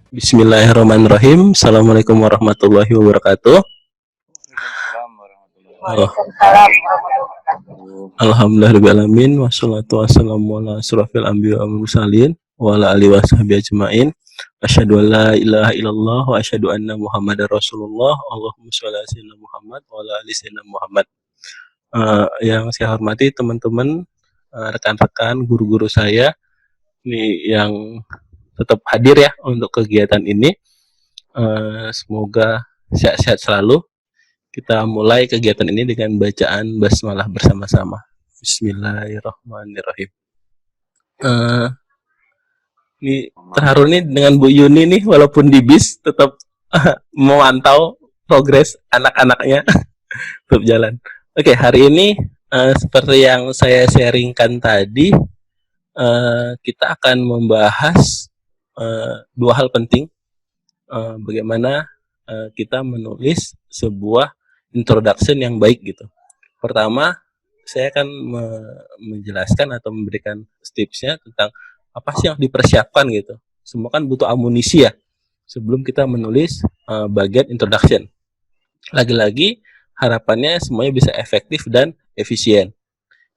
Bismillahirrahmanirrahim. Assalamualaikum warahmatullahi wabarakatuh. Waalaikumsalam warahmatullahi Oh, Waalaikumsalam warahmatullahi wabarakatuh. wabarakatuh. alhamdulillahirrahmanirrahim. Wassalatu wassalamu ala asrafil anbiya wal mursalin wa ala alihi washabihi ajmain. Asyhadu an la ilaha illallah wa asyhadu anna Muhammadar Rasulullah. Allahumma shalli ala sayyidina Muhammad wa ala ali sayyidina Muhammad. Yang saya hormati teman-teman, rekan-rekan, guru-guru saya nih yang tetap hadir ya untuk kegiatan ini. Semoga sehat-sehat selalu. Kita mulai kegiatan ini dengan bacaan basmalah bersama-sama. Bismillahirrahmanirrahim. Ini terharu nih dengan Bu Yuni nih, walaupun di bis tetap memantau progres anak-anaknya tetap jalan. Oke, hari ini seperti yang saya sharingkan tadi, kita akan membahas dua hal penting. Bagaimana kita menulis sebuah introduction yang baik gitu. Pertama, saya akan menjelaskan atau memberikan tipsnya tentang apa sih yang dipersiapkan gitu. Semua kan butuh amunisi ya sebelum kita menulis bagian introduction. Lagi-lagi harapannya semuanya bisa efektif dan efisien.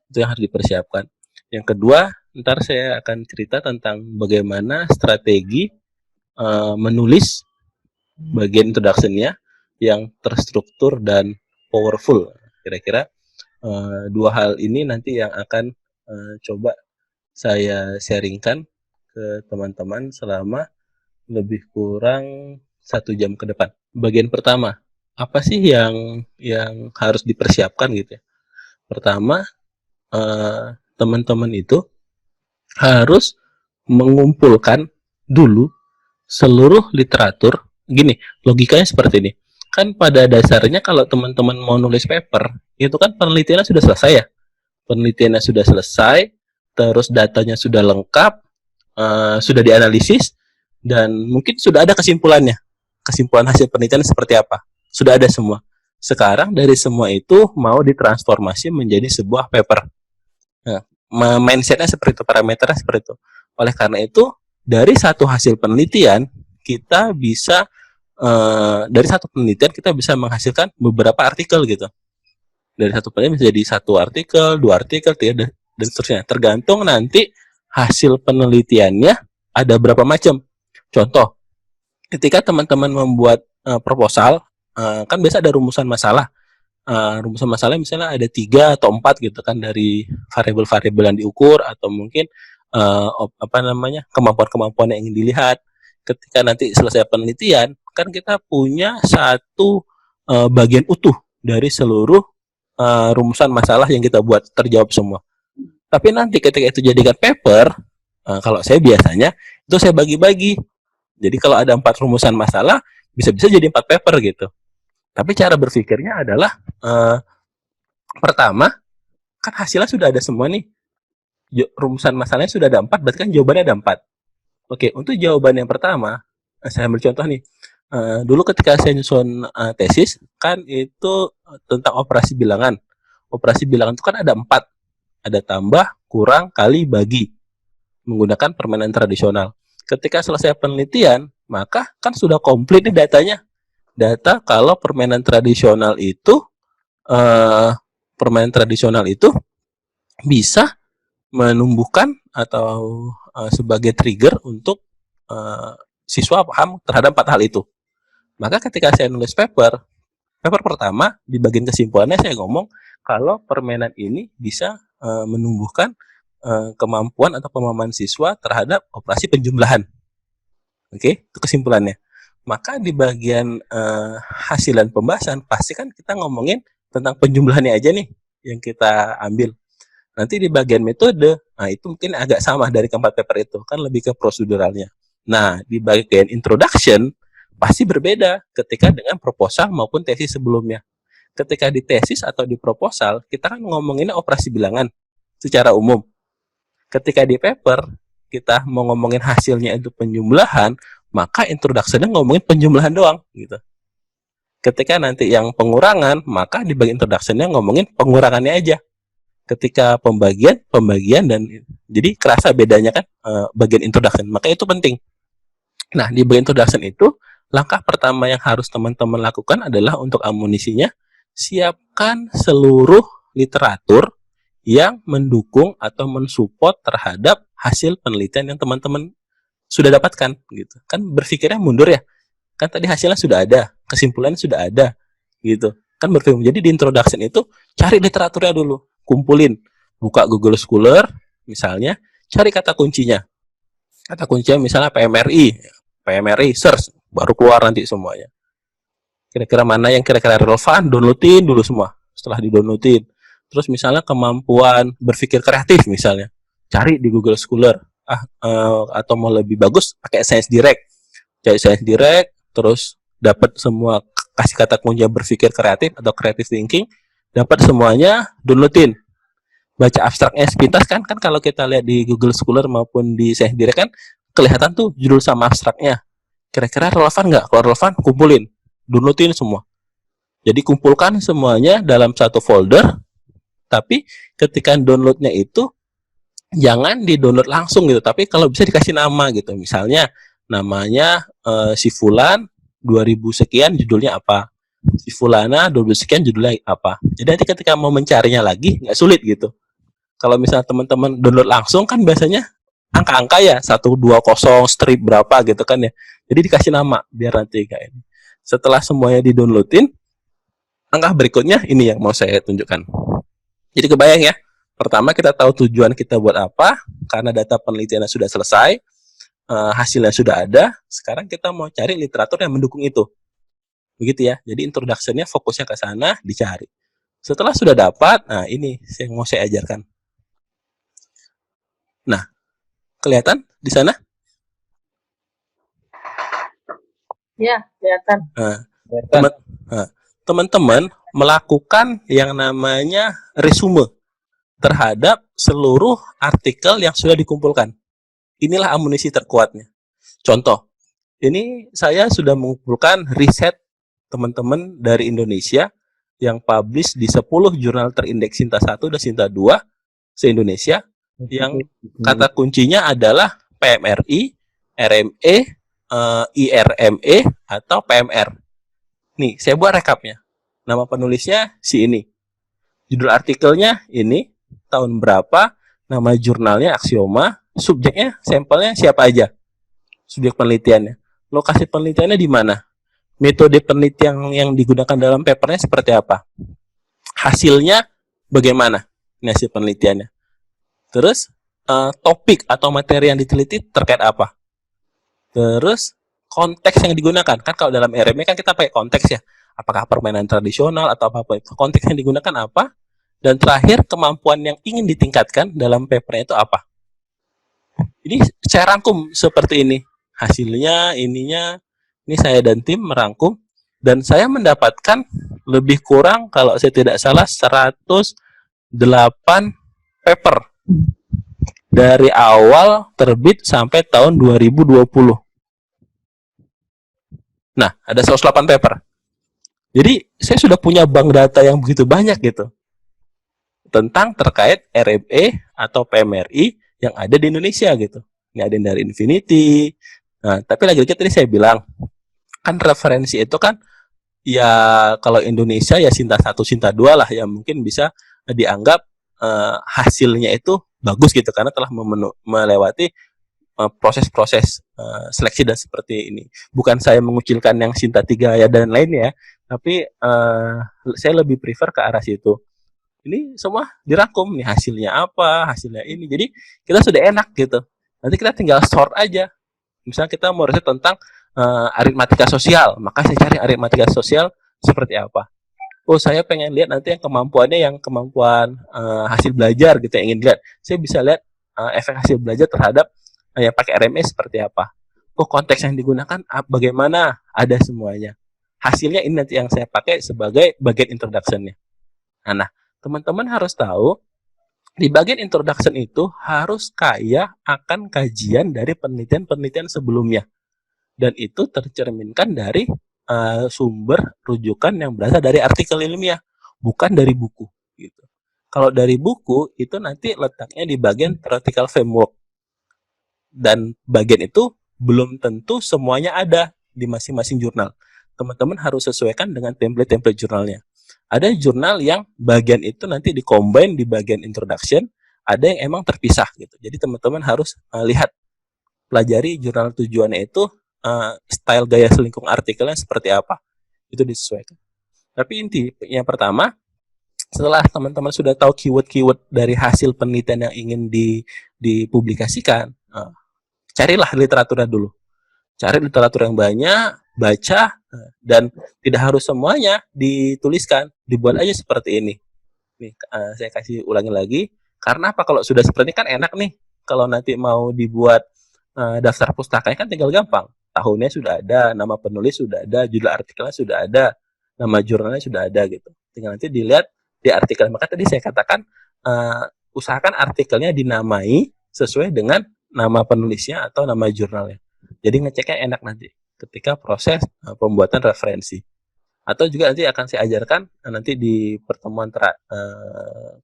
Itu yang harus dipersiapkan. Yang kedua, ntar saya akan cerita tentang bagaimana strategi menulis bagian introduction-nya yang terstruktur dan powerful. Kira-kira dua hal ini nanti yang akan coba saya sharingkan ke teman-teman selama lebih kurang 1 jam ke depan. Bagian pertama, apa sih yang harus dipersiapkan gitu ya? Pertama, teman-teman itu harus mengumpulkan dulu seluruh literatur. Gini, logikanya seperti ini. Kan pada dasarnya kalau teman-teman mau nulis paper, itu kan penelitiannya sudah selesai ya. Penelitiannya sudah selesai, terus datanya sudah lengkap, sudah dianalisis, dan mungkin sudah ada kesimpulannya. Kesimpulan hasil penelitian seperti apa. Sudah ada semua. Sekarang dari semua itu mau ditransformasi menjadi sebuah paper. Nah, mindsetnya seperti itu, parameternya seperti itu. Oleh karena itu, dari satu hasil penelitian, kita bisa dari satu penelitian kita bisa menghasilkan beberapa artikel gitu. Dari satu penelitian bisa jadi satu artikel, 2 artikel, 3, dan seterusnya. Tergantung nanti hasil penelitiannya ada berapa macam. Contoh, ketika teman-teman membuat proposal, kan biasa ada rumusan masalah. Rumusan masalah misalnya ada 3 atau 4 gitu kan, dari variabel-variabel yang diukur atau mungkin kemampuan-kemampuan yang ingin dilihat. Ketika nanti selesai penelitian, kan kita punya satu bagian utuh dari seluruh rumusan masalah yang kita buat, terjawab semua. Tapi nanti ketika itu jadikan paper, kalau saya biasanya itu saya bagi-bagi. Jadi kalau ada 4 rumusan masalah, bisa-bisa jadi 4 paper gitu. Tapi cara berpikirnya adalah pertama, kan hasilnya sudah ada semua nih. Rumusan masalahnya sudah ada 4, berarti kan jawabannya ada 4. Oke, untuk jawaban yang pertama, saya ambil contoh nih. Dulu ketika saya nyusun tesis, kan itu tentang operasi bilangan. Operasi bilangan itu kan ada 4. Ada tambah, kurang, kali, bagi. Menggunakan permainan tradisional. Ketika selesai penelitian, maka kan sudah komplit nih datanya. Data kalau permainan tradisional itu bisa menumbuhkan atau sebagai trigger untuk siswa paham terhadap 4 hal itu. Maka ketika saya nulis paper pertama di bagian kesimpulannya saya ngomong kalau permainan ini bisa menumbuhkan kemampuan atau pemahaman siswa terhadap operasi penjumlahan. Oke, itu kesimpulannya. Maka di bagian hasilan pembahasan pasti kan kita ngomongin tentang penjumlahannya aja nih yang kita ambil. Nanti di bagian metode, nah itu mungkin agak sama dari keempat paper itu, kan lebih ke proseduralnya. Nah, di bagian introduction, pasti berbeda ketika dengan proposal maupun tesis sebelumnya. Ketika di tesis atau di proposal, kita kan ngomonginnya operasi bilangan secara umum. Ketika di paper, kita mau ngomongin hasilnya itu penjumlahan, maka introduction-nya ngomongin penjumlahan doang, gitu. Ketika nanti yang pengurangan, maka di bagian introduction-nya ngomongin pengurangannya aja. Ketika pembagian dan jadi kerasa bedanya kan bagian introduction. Maka itu penting. Nah, di bagian introduction itu, langkah pertama yang harus teman-teman lakukan adalah untuk amunisinya, siapkan seluruh literatur yang mendukung atau mensupport terhadap hasil penelitian yang teman-teman sudah dapatkan gitu. Kan berpikirnya mundur ya. Kan tadi hasilnya sudah ada, kesimpulannya sudah ada gitu. Kan berpikir. Jadi di introduction itu cari literaturnya dulu, kumpulin, buka Google Scholar misalnya, cari kata kuncinya. Kata kuncinya misalnya PMRI search, baru keluar nanti semuanya. Kira-kira mana yang kira-kira relevan, downloadin dulu semua. Setelah di-downloadin, terus misalnya kemampuan berpikir kreatif misalnya, cari di Google Scholar. Atau mau lebih bagus pakai Science Direct. Cari Science Direct, terus dapat semua, kasih kata kunci berpikir kreatif atau creative thinking, dapat semuanya, downloadin. Baca abstraknya sepintas kan kalau kita lihat di Google Scholar maupun di Science Direct kan kelihatan tuh judul sama abstraknya. Kira-kira relevan nggak? Kalau relevan, kumpulin, downloadin semua. Jadi kumpulkan semuanya dalam satu folder, tapi ketika downloadnya itu jangan di-download langsung gitu, tapi kalau bisa dikasih nama gitu. Misalnya namanya si Fulan 2000 sekian judulnya apa, si Fulana 2000 sekian judulnya apa. Jadi nanti ketika mau mencarinya lagi nggak sulit gitu. Kalau misalnya teman-teman download langsung kan biasanya angka-angka ya 120 strip berapa gitu kan ya. Jadi dikasih nama biar nanti kayak ini. Setelah semuanya di-downloadin, langkah berikutnya ini yang mau saya tunjukkan. Jadi kebayang ya. Pertama kita tahu tujuan kita buat apa, karena data penelitiannya sudah selesai, hasilnya sudah ada. Sekarang kita mau cari literatur yang mendukung itu. Begitu ya. Jadi introduction-nya fokusnya ke sana, dicari. Setelah sudah dapat, nah ini yang mau saya ajarkan. Nah, kelihatan di sana? Ya, kelihatan. Teman-teman melakukan yang namanya resume terhadap seluruh artikel yang sudah dikumpulkan. Inilah amunisi terkuatnya. Contoh, ini saya sudah mengumpulkan riset teman-teman dari Indonesia yang publish di 10 jurnal terindeks Sinta 1 dan Sinta 2 se-Indonesia, yang kata kuncinya adalah PMRI, RME, IRME, atau PMR. Nih, saya buat rekapnya. Nama penulisnya si ini. Judul artikelnya ini, tahun berapa, nama jurnalnya Axioma, subjeknya, sampelnya siapa aja, subjek penelitiannya, lokasi penelitiannya di mana, metode penelitian yang digunakan dalam papernya seperti apa, hasilnya bagaimana, ini hasil penelitiannya. Terus topik atau materi yang diteliti terkait apa. Terus konteks yang digunakan. Kan kalau dalam RME kan kita pakai konteks ya. Apakah permainan tradisional atau apa-apa itu. Konteks yang digunakan apa. Dan terakhir kemampuan yang ingin ditingkatkan dalam papernya itu apa. Ini saya rangkum seperti ini. Hasilnya, ininya. Ini saya dan tim merangkum. Dan saya mendapatkan lebih kurang kalau saya tidak salah 108 paper. Dari awal terbit sampai tahun 2020. Nah, ada 108 paper. Jadi, saya sudah punya bank data yang begitu banyak gitu. Tentang terkait RME atau PMRI yang ada di Indonesia gitu. Ini ada yang dari Infinity. Nah, tapi lagi-lagi tadi saya bilang, kan referensi itu kan, ya kalau Indonesia ya Sinta 1, Sinta 2 lah yang mungkin bisa dianggap hasilnya itu bagus gitu karena telah melewati proses-proses seleksi dan seperti ini. Bukan saya mengucilkan yang Sinta 3 ya dan lainnya, tapi saya lebih prefer ke arah situ. Ini semua dirangkum nih hasilnya apa, hasilnya ini. Jadi kita sudah enak gitu. Nanti kita tinggal sort aja. Misalnya kita mau riset tentang aritmatika sosial, maka saya cari aritmatika sosial seperti apa. Oh, saya pengen lihat nanti yang kemampuannya yang kemampuan hasil belajar gitu yang ingin lihat. Saya bisa lihat efek hasil belajar terhadap yang pakai RME seperti apa. Oh, konteks yang digunakan bagaimana, ada semuanya. Hasilnya ini nanti yang saya pakai sebagai bagian introduction-nya. Nah, teman-teman harus tahu di bagian introduction itu harus kaya akan kajian dari penelitian-penelitian sebelumnya. Dan itu tercerminkan dari sumber rujukan yang berasal dari artikel ilmiah, bukan dari buku gitu. Kalau dari buku itu nanti letaknya di bagian theoretical framework, dan bagian itu belum tentu semuanya ada di masing-masing jurnal. Teman-teman harus sesuaikan dengan template-template jurnalnya. Ada jurnal yang bagian itu nanti di-combine di bagian introduction, ada yang emang terpisah gitu. Jadi teman-teman harus lihat, pelajari jurnal tujuannya itu, style gaya selingkung artikelnya seperti apa. Itu disesuaikan. Tapi inti yang pertama, setelah teman-teman sudah tahu keyword-keyword dari hasil penelitian yang ingin dipublikasikan, carilah literaturnya dulu. Cari literatur yang banyak, baca, dan tidak harus semuanya dituliskan. Dibuat aja seperti ini. Nih, saya kasih ulangi lagi. Karena apa? Kalau sudah seperti ini kan enak nih. Kalau nanti mau dibuat daftar pustakanya kan tinggal gampang. Tahunnya sudah ada, nama penulis sudah ada, judul artikelnya sudah ada, nama jurnalnya sudah ada gitu. Tinggal nanti dilihat di artikel. Maka tadi saya katakan usahakan artikelnya dinamai sesuai dengan nama penulisnya atau nama jurnalnya. Jadi ngeceknya enak nanti ketika proses pembuatan referensi. Atau juga nanti akan saya ajarkan nanti di pertemuan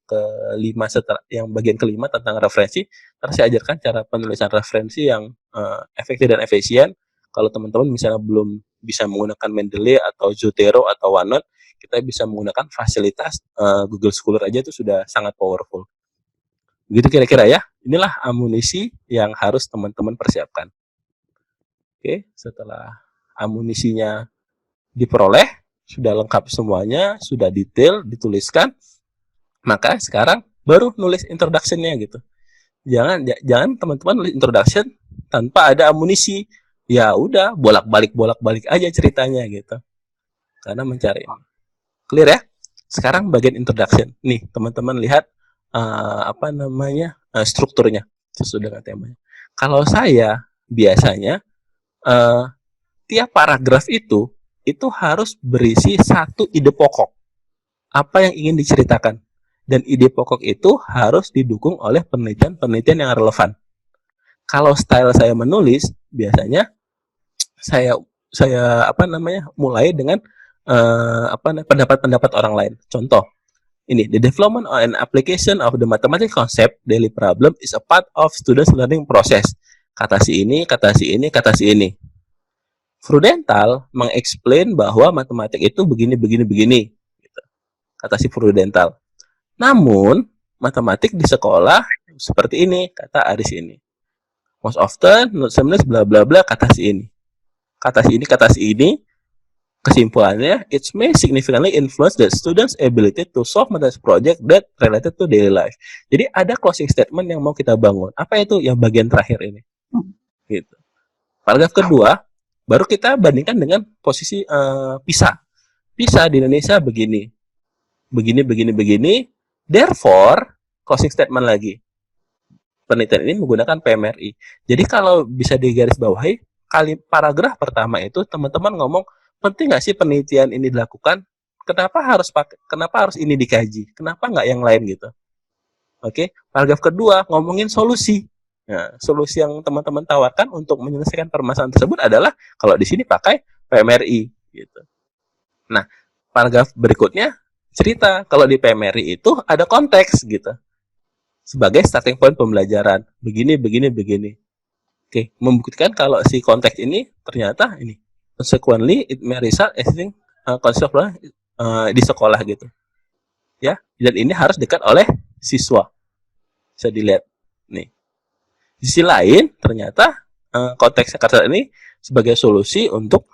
kelima setelah yang bagian kelima tentang referensi, terus saya ajarkan cara penulisan referensi yang efektif dan efisien. Kalau teman-teman misalnya belum bisa menggunakan Mendeley atau Zotero atau OneNote, kita bisa menggunakan fasilitas Google Scholar aja itu sudah sangat powerful. Begitu kira-kira ya. Inilah amunisi yang harus teman-teman persiapkan. Oke, setelah amunisinya diperoleh, sudah lengkap semuanya, sudah detail, dituliskan, maka sekarang baru nulis introduction-nya gitu. Jangan teman-teman nulis introduction tanpa ada amunisi. Ya udah, bolak-balik aja ceritanya gitu. Karena mencari. Clear ya? Sekarang bagian introduction. Nih, teman-teman lihat strukturnya sesuai dengan temanya. Kalau saya biasanya tiap paragraf itu harus berisi satu ide pokok. Apa yang ingin diceritakan. Dan ide pokok itu harus didukung oleh penelitian-penelitian yang relevan. Kalau style saya menulis, biasanya saya mulai dengan pendapat-pendapat orang lain. Contoh, ini, the development and application of the mathematical concept daily problem is a part of students learning process. Kata si ini, kata si ini, kata si ini. Prudental mengeksplain bahwa matematik itu begini. Gitu. Kata si Prudental. Namun, matematik di sekolah seperti ini, kata Aris ini. Most often, not sometimes, bla bla bla, kata si ini. Kata si ini, kesimpulannya, it may significantly influence the students' ability to solve mathematics project that related to daily life. Jadi ada closing statement yang mau kita bangun. Apa itu? Yang bagian terakhir ini. Gitu. Paragraf kedua, baru kita bandingkan dengan posisi PISA. PISA di Indonesia begini. Therefore, closing statement lagi. Penelitian ini menggunakan PMRI. Jadi kalau bisa digarisbawahi, paragraf pertama itu teman-teman ngomong, penting nggak sih penelitian ini dilakukan? Kenapa harus ini dikaji? Kenapa nggak yang lain gitu? Oke, paragraf kedua ngomongin solusi. Nah, solusi yang teman-teman tawarkan untuk menyelesaikan permasalahan tersebut adalah kalau di sini pakai PMRI gitu. Nah, paragraf berikutnya cerita kalau di PMRI itu ada konteks gitu. Sebagai starting point pembelajaran. Begini. Oke, membuktikan kalau si konteks ini ternyata ini. Consequently, it may result as concept di sekolah gitu. Ya, dan ini harus dekat oleh siswa. Bisa dilihat nih. Di sisi lain, ternyata konteks kata ini sebagai solusi untuk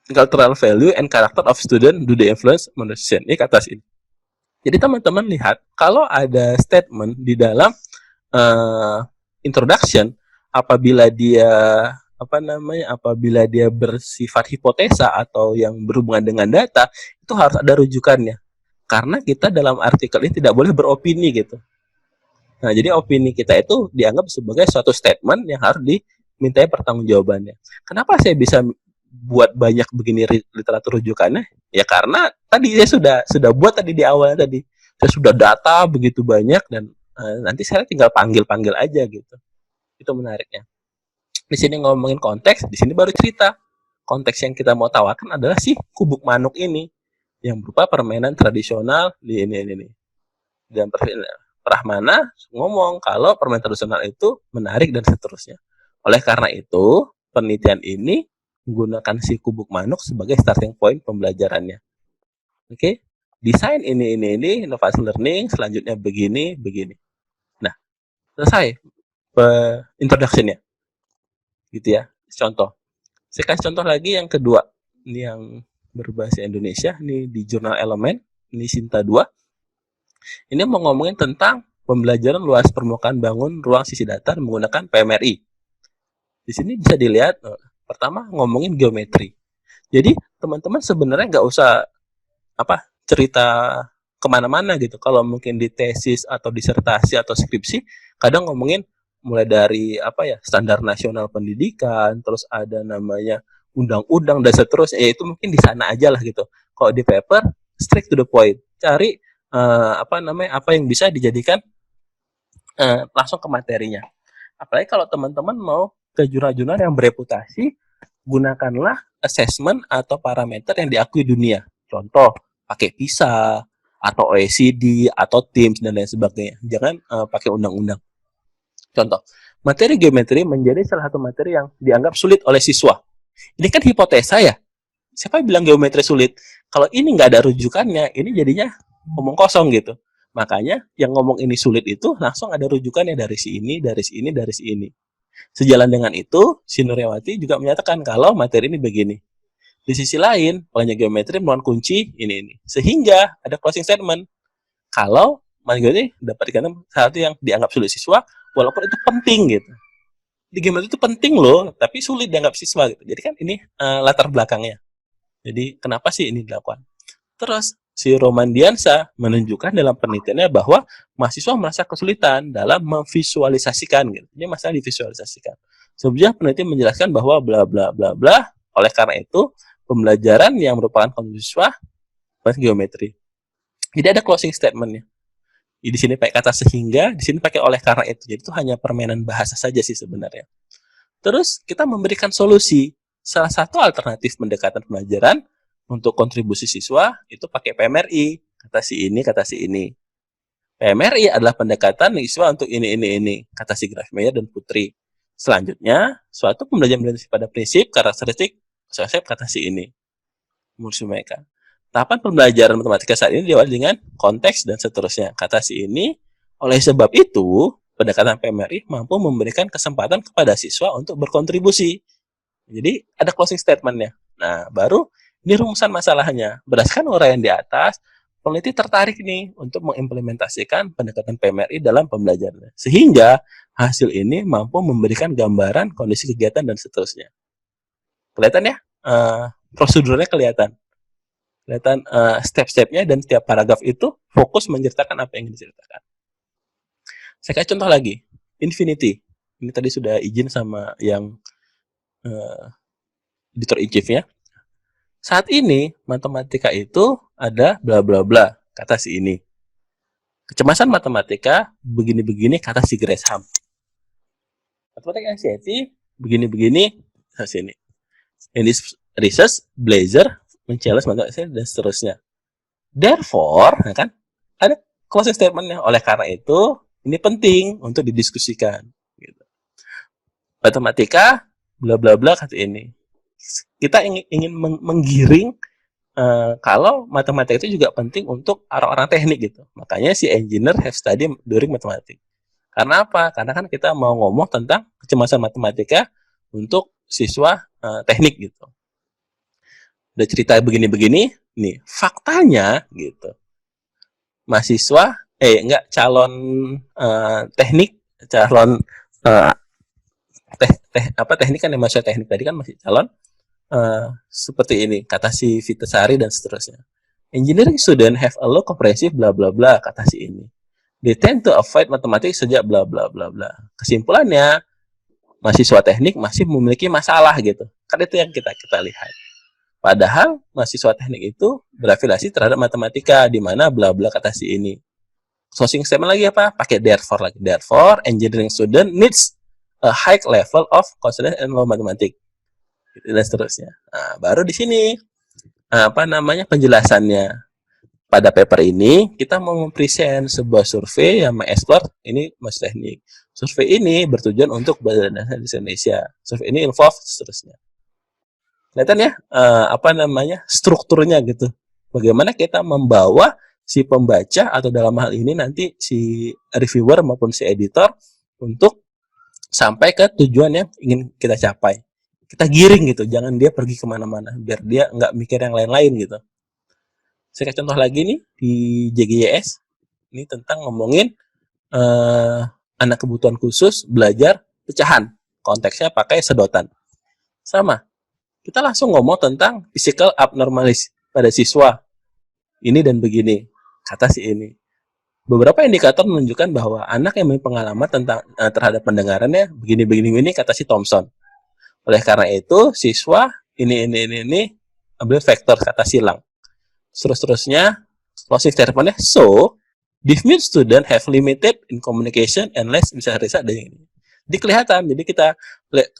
cultural value and character of student do the influence motivation. Ini kata sini. Jadi teman-teman lihat, kalau ada statement di dalam introduction, apabila dia bersifat hipotesa atau yang berhubungan dengan data, itu harus ada rujukannya. Karena kita dalam artikel ini tidak boleh beropini gitu. Nah, jadi opini kita itu dianggap sebagai suatu statement yang harus dimintai pertanggungjawabannya. Kenapa saya bisa buat banyak begini literatur rujukannya? Ya karena tadi saya sudah buat tadi di awal tadi. Saya sudah data begitu banyak dan nanti saya tinggal panggil aja gitu. Itu menariknya. Di sini ngomongin konteks, di sini baru cerita. Konteks yang kita mau tawarkan adalah si kubuk manuk ini yang berupa permainan tradisional di ini. Dan Rahmana ngomong kalau permainan tradisional itu menarik dan seterusnya. Oleh karena itu, penelitian ini menggunakan si kubuk manuk sebagai starting point pembelajarannya. Oke, desain ini, inovasi learning, selanjutnya begini, begini. Nah, selesai introduction-nya. Gitu ya, contoh. Saya kasih contoh lagi yang kedua. Ini yang berbahasa Indonesia, ini di jurnal Elemen, ini Sinta 2. Ini mau ngomongin tentang pembelajaran luas permukaan bangun ruang sisi datar menggunakan PMRI. Di sini bisa dilihat, pertama ngomongin geometri. Jadi teman-teman sebenarnya nggak usah cerita kemana-mana gitu. Kalau mungkin di tesis atau disertasi atau skripsi, kadang ngomongin mulai dari standar nasional pendidikan, terus ada namanya undang-undang dan seterusnya. Ya itu mungkin di sana aja lah gitu. Kalau di paper, straight to the point. Cari apa yang bisa dijadikan langsung ke materinya. Apalagi kalau teman-teman mau ke jurnal-jurnal yang bereputasi, gunakanlah assessment atau parameter yang diakui dunia. Contoh, pakai PISA, atau OECD, atau TIMSS, dan lain sebagainya. Jangan pakai undang-undang. Contoh, materi geometri menjadi salah satu materi yang dianggap sulit oleh siswa. Ini kan hipotesa ya. Siapa yang bilang geometri sulit? Kalau ini nggak ada rujukannya, ini jadinya omong kosong gitu. Makanya yang ngomong ini sulit itu langsung ada rujukannya dari si ini, dari si ini, dari si ini. Sejalan dengan itu, si Nuryawati juga menyatakan kalau materi ini begini. Di sisi lain, banyak geometri merupakan kunci ini. Sehingga ada closing statement. Kalau materi dapat dikatakan satu yang dianggap sulit siswa, walaupun itu penting gitu. Di geometri itu penting loh, tapi sulit dianggap siswa gitu. Jadi kan ini latar belakangnya. Jadi kenapa sih ini dilakukan? Terus si Roman Diansa menunjukkan dalam penelitiannya bahwa mahasiswa merasa kesulitan dalam memvisualisasikan gitu. Ini masalah divisualisasikan. Sebelumnya peneliti menjelaskan bahwa bla bla bla bla. Oleh karena itu, pembelajaran yang merupakan konsumsi siswa geometri. Jadi ada closing statement-nya. Di sini pakai kata sehingga, di sini pakai oleh karena itu. Jadi itu hanya permainan bahasa saja sih sebenarnya. Terus kita memberikan solusi. Salah satu alternatif pendekatan pembelajaran untuk kontribusi siswa itu pakai PMRI. Kata si ini, kata si ini. PMRI adalah pendekatan siswa untuk ini. Kata si Grafmeyer dan Putri. Selanjutnya, suatu pembelajaran berbasis pada prinsip, karakteristik, konsep kata si ini. Menurut mereka. Tahapan pembelajaran matematika saat ini diawali dengan konteks dan seterusnya. Kata si ini, oleh sebab itu, pendekatan PMRI mampu memberikan kesempatan kepada siswa untuk berkontribusi. Jadi ada closing statement-nya. Nah, baru ini rumusan masalahnya. Berdasarkan uraian di atas, peneliti tertarik nih untuk mengimplementasikan pendekatan PMRI dalam pembelajaran. Sehingga hasil ini mampu memberikan gambaran kondisi kegiatan dan seterusnya. Kelihatan ya? Prosedurnya kelihatan. Kelihatan step-stepnya dan setiap paragraf itu fokus menceritakan apa yang diceritakan. Saya kasih contoh lagi. Infinity. Ini tadi sudah izin sama yang editor in chief-nya. Saat ini matematika itu ada bla bla bla, kata si ini. Kecemasan matematika begini-begini, kata si Gresham. Matematika anxiety begini-begini, kata si ini. In this research, Blazer men-challenge matematika dan seterusnya. Therefore, kan ada closing statement-nya. Oleh karena itu, ini penting untuk didiskusikan. Gitu. Matematika bla bla bla kata ini. Kita ingin menggiring kalau matematika itu juga penting untuk orang-orang teknik gitu. Makanya si engineer have study during mathematics. Karena apa? Karena kan kita mau ngomong tentang kecemasan matematika untuk siswa teknik gitu. Udah cerita begini-begini, nih faktanya gitu. Mahasiswa, calon teknik, calon teknik kan yang masuk teknik tadi kan masih calon seperti ini, kata si Vitasari dan seterusnya. Engineering student have a low comprehensive bla bla bla, kata si ini. They tend to avoid mathematics sejak bla bla bla bla. Kesimpulannya, mahasiswa teknik masih memiliki masalah gitu. Kan itu yang kita lihat. Padahal mahasiswa teknik itu berafiliasi terhadap matematika di mana bla bla kata si ini. Closing statement lagi apa? Pakai therefore lagi. Therefore, engineering student needs a high level of confidence and low mathematics. Dan seterusnya. Nah, baru di sini penjelasannya. Pada paper ini kita mau mempresent sebuah survei yang mengeksplor ini mas teknik. Survei ini bertujuan untuk Badan Data Indonesia. Survei ini involve seterusnya. Kelihatan ya, apa namanya, strukturnya gitu. Bagaimana kita membawa si pembaca atau dalam hal ini nanti si reviewer maupun si editor untuk sampai ke tujuan yang ingin kita capai. Kita giring gitu, jangan dia pergi kemana-mana, biar dia nggak mikir yang lain-lain gitu. Saya kasih contoh lagi nih di JGYS, ini tentang ngomongin anak kebutuhan khusus belajar pecahan. Konteksnya pakai sedotan. Sama, kita langsung ngomong tentang physical abnormalis pada siswa. Ini dan begini, kata si ini. Beberapa indikator menunjukkan bahwa anak yang memiliki pengalaman tentang terhadap pendengarannya begini, kata si Thompson. Oleh karena itu, siswa ini ambil faktor, kata silang. Terusnya, closing statement-nya, so, deaf mute student have limited in communication and less bisa riset dari ini. Jadi kelihatan, jadi kita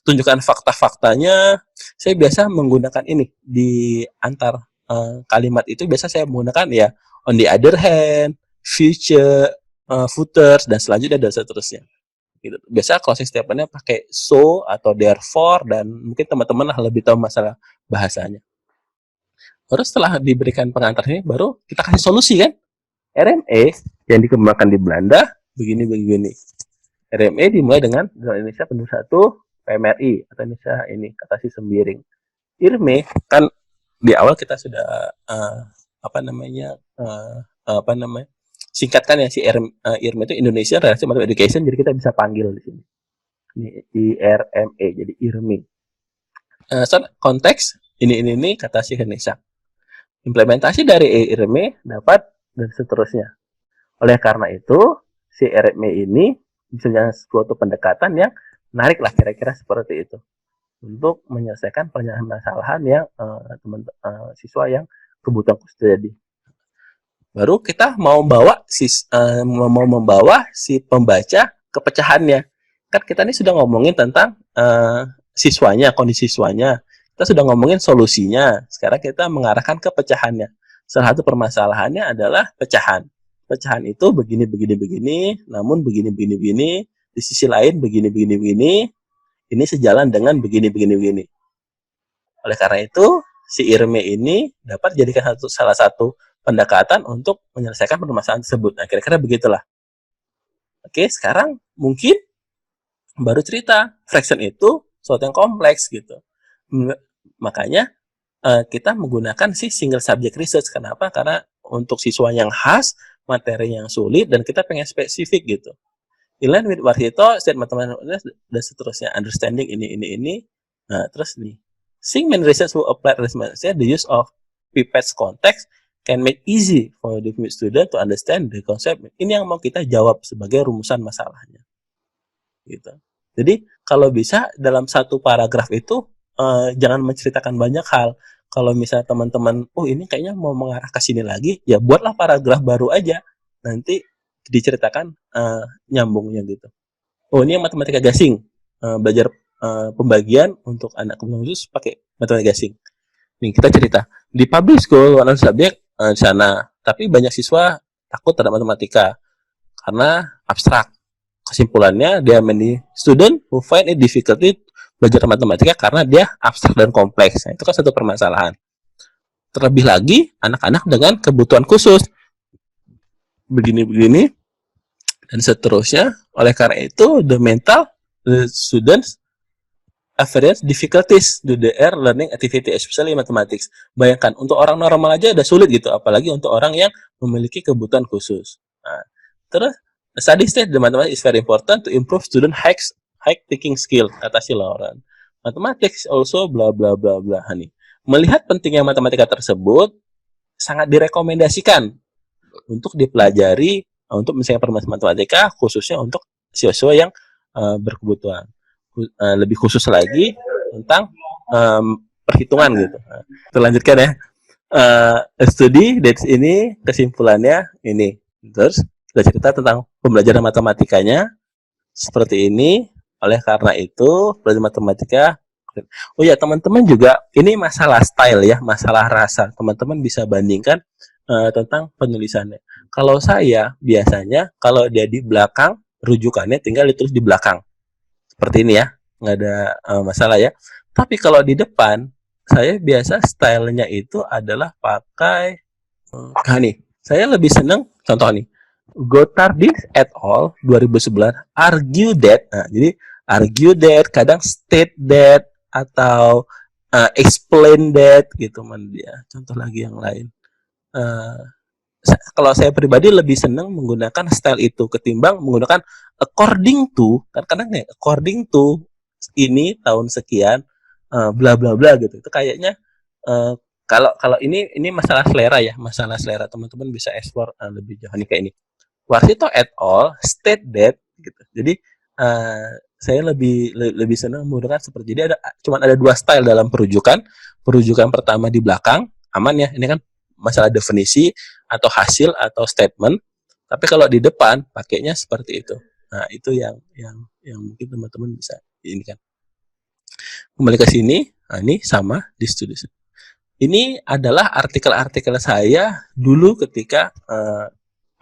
tunjukkan fakta-faktanya. Saya biasa menggunakan ini di antar kalimat itu biasa saya menggunakan ya on the other hand, future, footers, dan selanjutnya dan seterusnya. Gitu. Biasa closing statement-nya pakai so atau therefore, dan mungkin teman-teman lebih tahu masalah bahasanya. Baru setelah diberikan pengantar ini, baru kita kasih solusi kan. RME yang dikembangkan di Belanda begini. RME dimulai dengan Indonesia penuh satu PMRI atau Indonesia ini kata si Sembiring. IRME kan di awal kita sudah singkatkan ya si IRME itu Indonesia Related Mathematics Education, jadi kita bisa panggil di sini. Ini IRME jadi IRME. Konteks ini kata si Indonesia. Implementasi dari IRME dapat dan seterusnya. Oleh karena itu si IRME ini misalnya suatu pendekatan yang menarik lah kira-kira seperti itu untuk menyelesaikan permasalahan yang siswa yang kebutuhan khusus terjadi. Baru kita mau membawa si pembaca ke pecahannya. Kan kita ini sudah ngomongin tentang siswanya, kondisi siswanya. Kita sudah ngomongin solusinya. Sekarang kita mengarahkan ke pecahannya. Salah satu permasalahannya adalah pecahan. Pecahan itu begini, namun begini. Di sisi lain begini. Ini sejalan dengan begini. Oleh karena itu, si IRME ini dapat dijadikan salah satu pendekatan untuk menyelesaikan permasalahan tersebut. Nah, kira-kira begitulah. Oke, sekarang mungkin baru cerita. Fraction itu sesuatu yang kompleks gitu. Makanya kita menggunakan si single subject research. Kenapa? Karena untuk siswa yang khas, materi yang sulit, dan kita pengen spesifik gitu. In line with Warhito, state mathematics, dan seterusnya. Understanding ini. Nah, terus nih. Seeing many research who apply mathematics, the use of pipette's context can make easy for the student to understand the concept. Ini yang mau kita jawab sebagai rumusan masalahnya. Gitu. Jadi, kalau bisa dalam satu paragraf itu, jangan menceritakan banyak hal. Kalau misalnya teman-teman, ini kayaknya mau mengarah ke sini lagi, ya buatlah paragraf baru aja. Nanti diceritakan nyambungnya gitu. Ini yang matematika gasing. Belajar pembagian untuk anak kebutuhan khusus pakai matematika gasing. Nih, kita cerita. Di public school, one subjek di sana. Tapi banyak siswa takut terhadap matematika. Karena abstrak. Kesimpulannya, there are many student who find it difficulty belajar matematika karena dia abstrak dan kompleks. Nah, itu kan satu permasalahan. Terlebih lagi, anak-anak dengan kebutuhan khusus. Begini, dan seterusnya. Oleh karena itu, the students experience difficulties to their learning activity, especially mathematics. Bayangkan, untuk orang normal aja udah sulit gitu, apalagi untuk orang yang memiliki kebutuhan khusus. Nah, terus, study state the mathematics is very important to improve student high thinking skill, kata si Lauren. Mathematics also bla bla bla bla. Melihat pentingnya matematika tersebut, sangat direkomendasikan untuk dipelajari untuk misalnya permasalahan matematika, khususnya untuk siswa yang berkebutuhan. Lebih khusus lagi tentang perhitungan gitu. Kita lanjutkan ya. Studi dari ini kesimpulannya ini. Terus kita cerita tentang pembelajaran matematikanya seperti ini. Oleh karena itu, belajar matematika. Oh ya, teman-teman juga ini masalah style ya, masalah rasa. Teman-teman bisa bandingkan tentang penulisannya. Kalau saya biasanya kalau dia di belakang rujukannya tinggal ditulis di belakang. Seperti ini ya, nggak ada masalah ya. Tapi kalau di depan, saya biasa stylenya itu adalah pakai nih. Saya lebih seneng, contoh nih, Gotthardis et al. 2011 argue that. Nah, jadi argue that, kadang state that, atau explain that gitu man dia. Contoh lagi yang lain. Kalau saya pribadi lebih senang menggunakan style itu ketimbang menggunakan according to, kan kadang nih according to ini tahun sekian bla bla bla gitu. Itu kayaknya kalau ini masalah selera ya, masalah selera, teman-teman bisa explore lebih jauh nih kayak ini. Warsito et al. State that gitu. Jadi saya lebih senang menggunakan seperti, jadi cuma ada dua style dalam perujukan. Perujukan pertama di belakang aman ya, ini kan masalah definisi atau hasil atau statement. Tapi kalau di depan pakainya seperti itu. Nah, itu yang mungkin teman-teman bisa ini kan. Kembali ke sini, nah ini sama di studi. Ini adalah artikel-artikel saya dulu ketika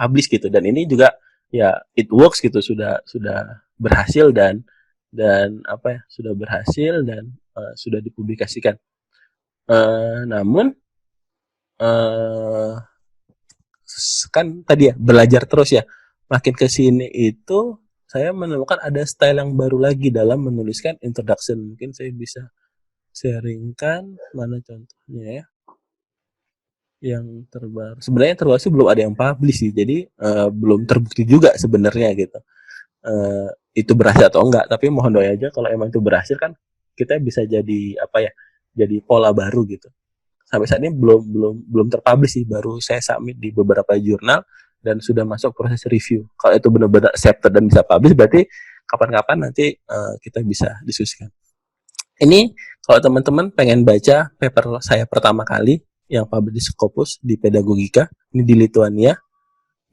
publish gitu, dan ini juga ya it works gitu, sudah berhasil dan apa ya, sudah berhasil dan sudah dipublikasikan. Namun kan tadi ya belajar terus ya, makin ke sini itu saya menemukan ada style yang baru lagi dalam menuliskan introduction. Mungkin saya bisa sharingkan mana contohnya ya, yang terbaru. Sebenarnya yang terbaru sih belum ada yang publish sih, jadi belum terbukti juga sebenarnya gitu itu berhasil atau enggak. Tapi mohon doa aja kalau emang itu berhasil, kan kita bisa jadi apa ya, jadi pola baru gitu. Sampai saat ini belum terpublish sih, baru saya submit di beberapa jurnal dan sudah masuk proses review. Kalau itu benar-benar accepted dan bisa publish, berarti kapan-kapan nanti kita bisa diskusikan. Ini kalau teman-teman pengen baca paper saya pertama kali yang publish di Scopus di Pedagogika, ini di Lituania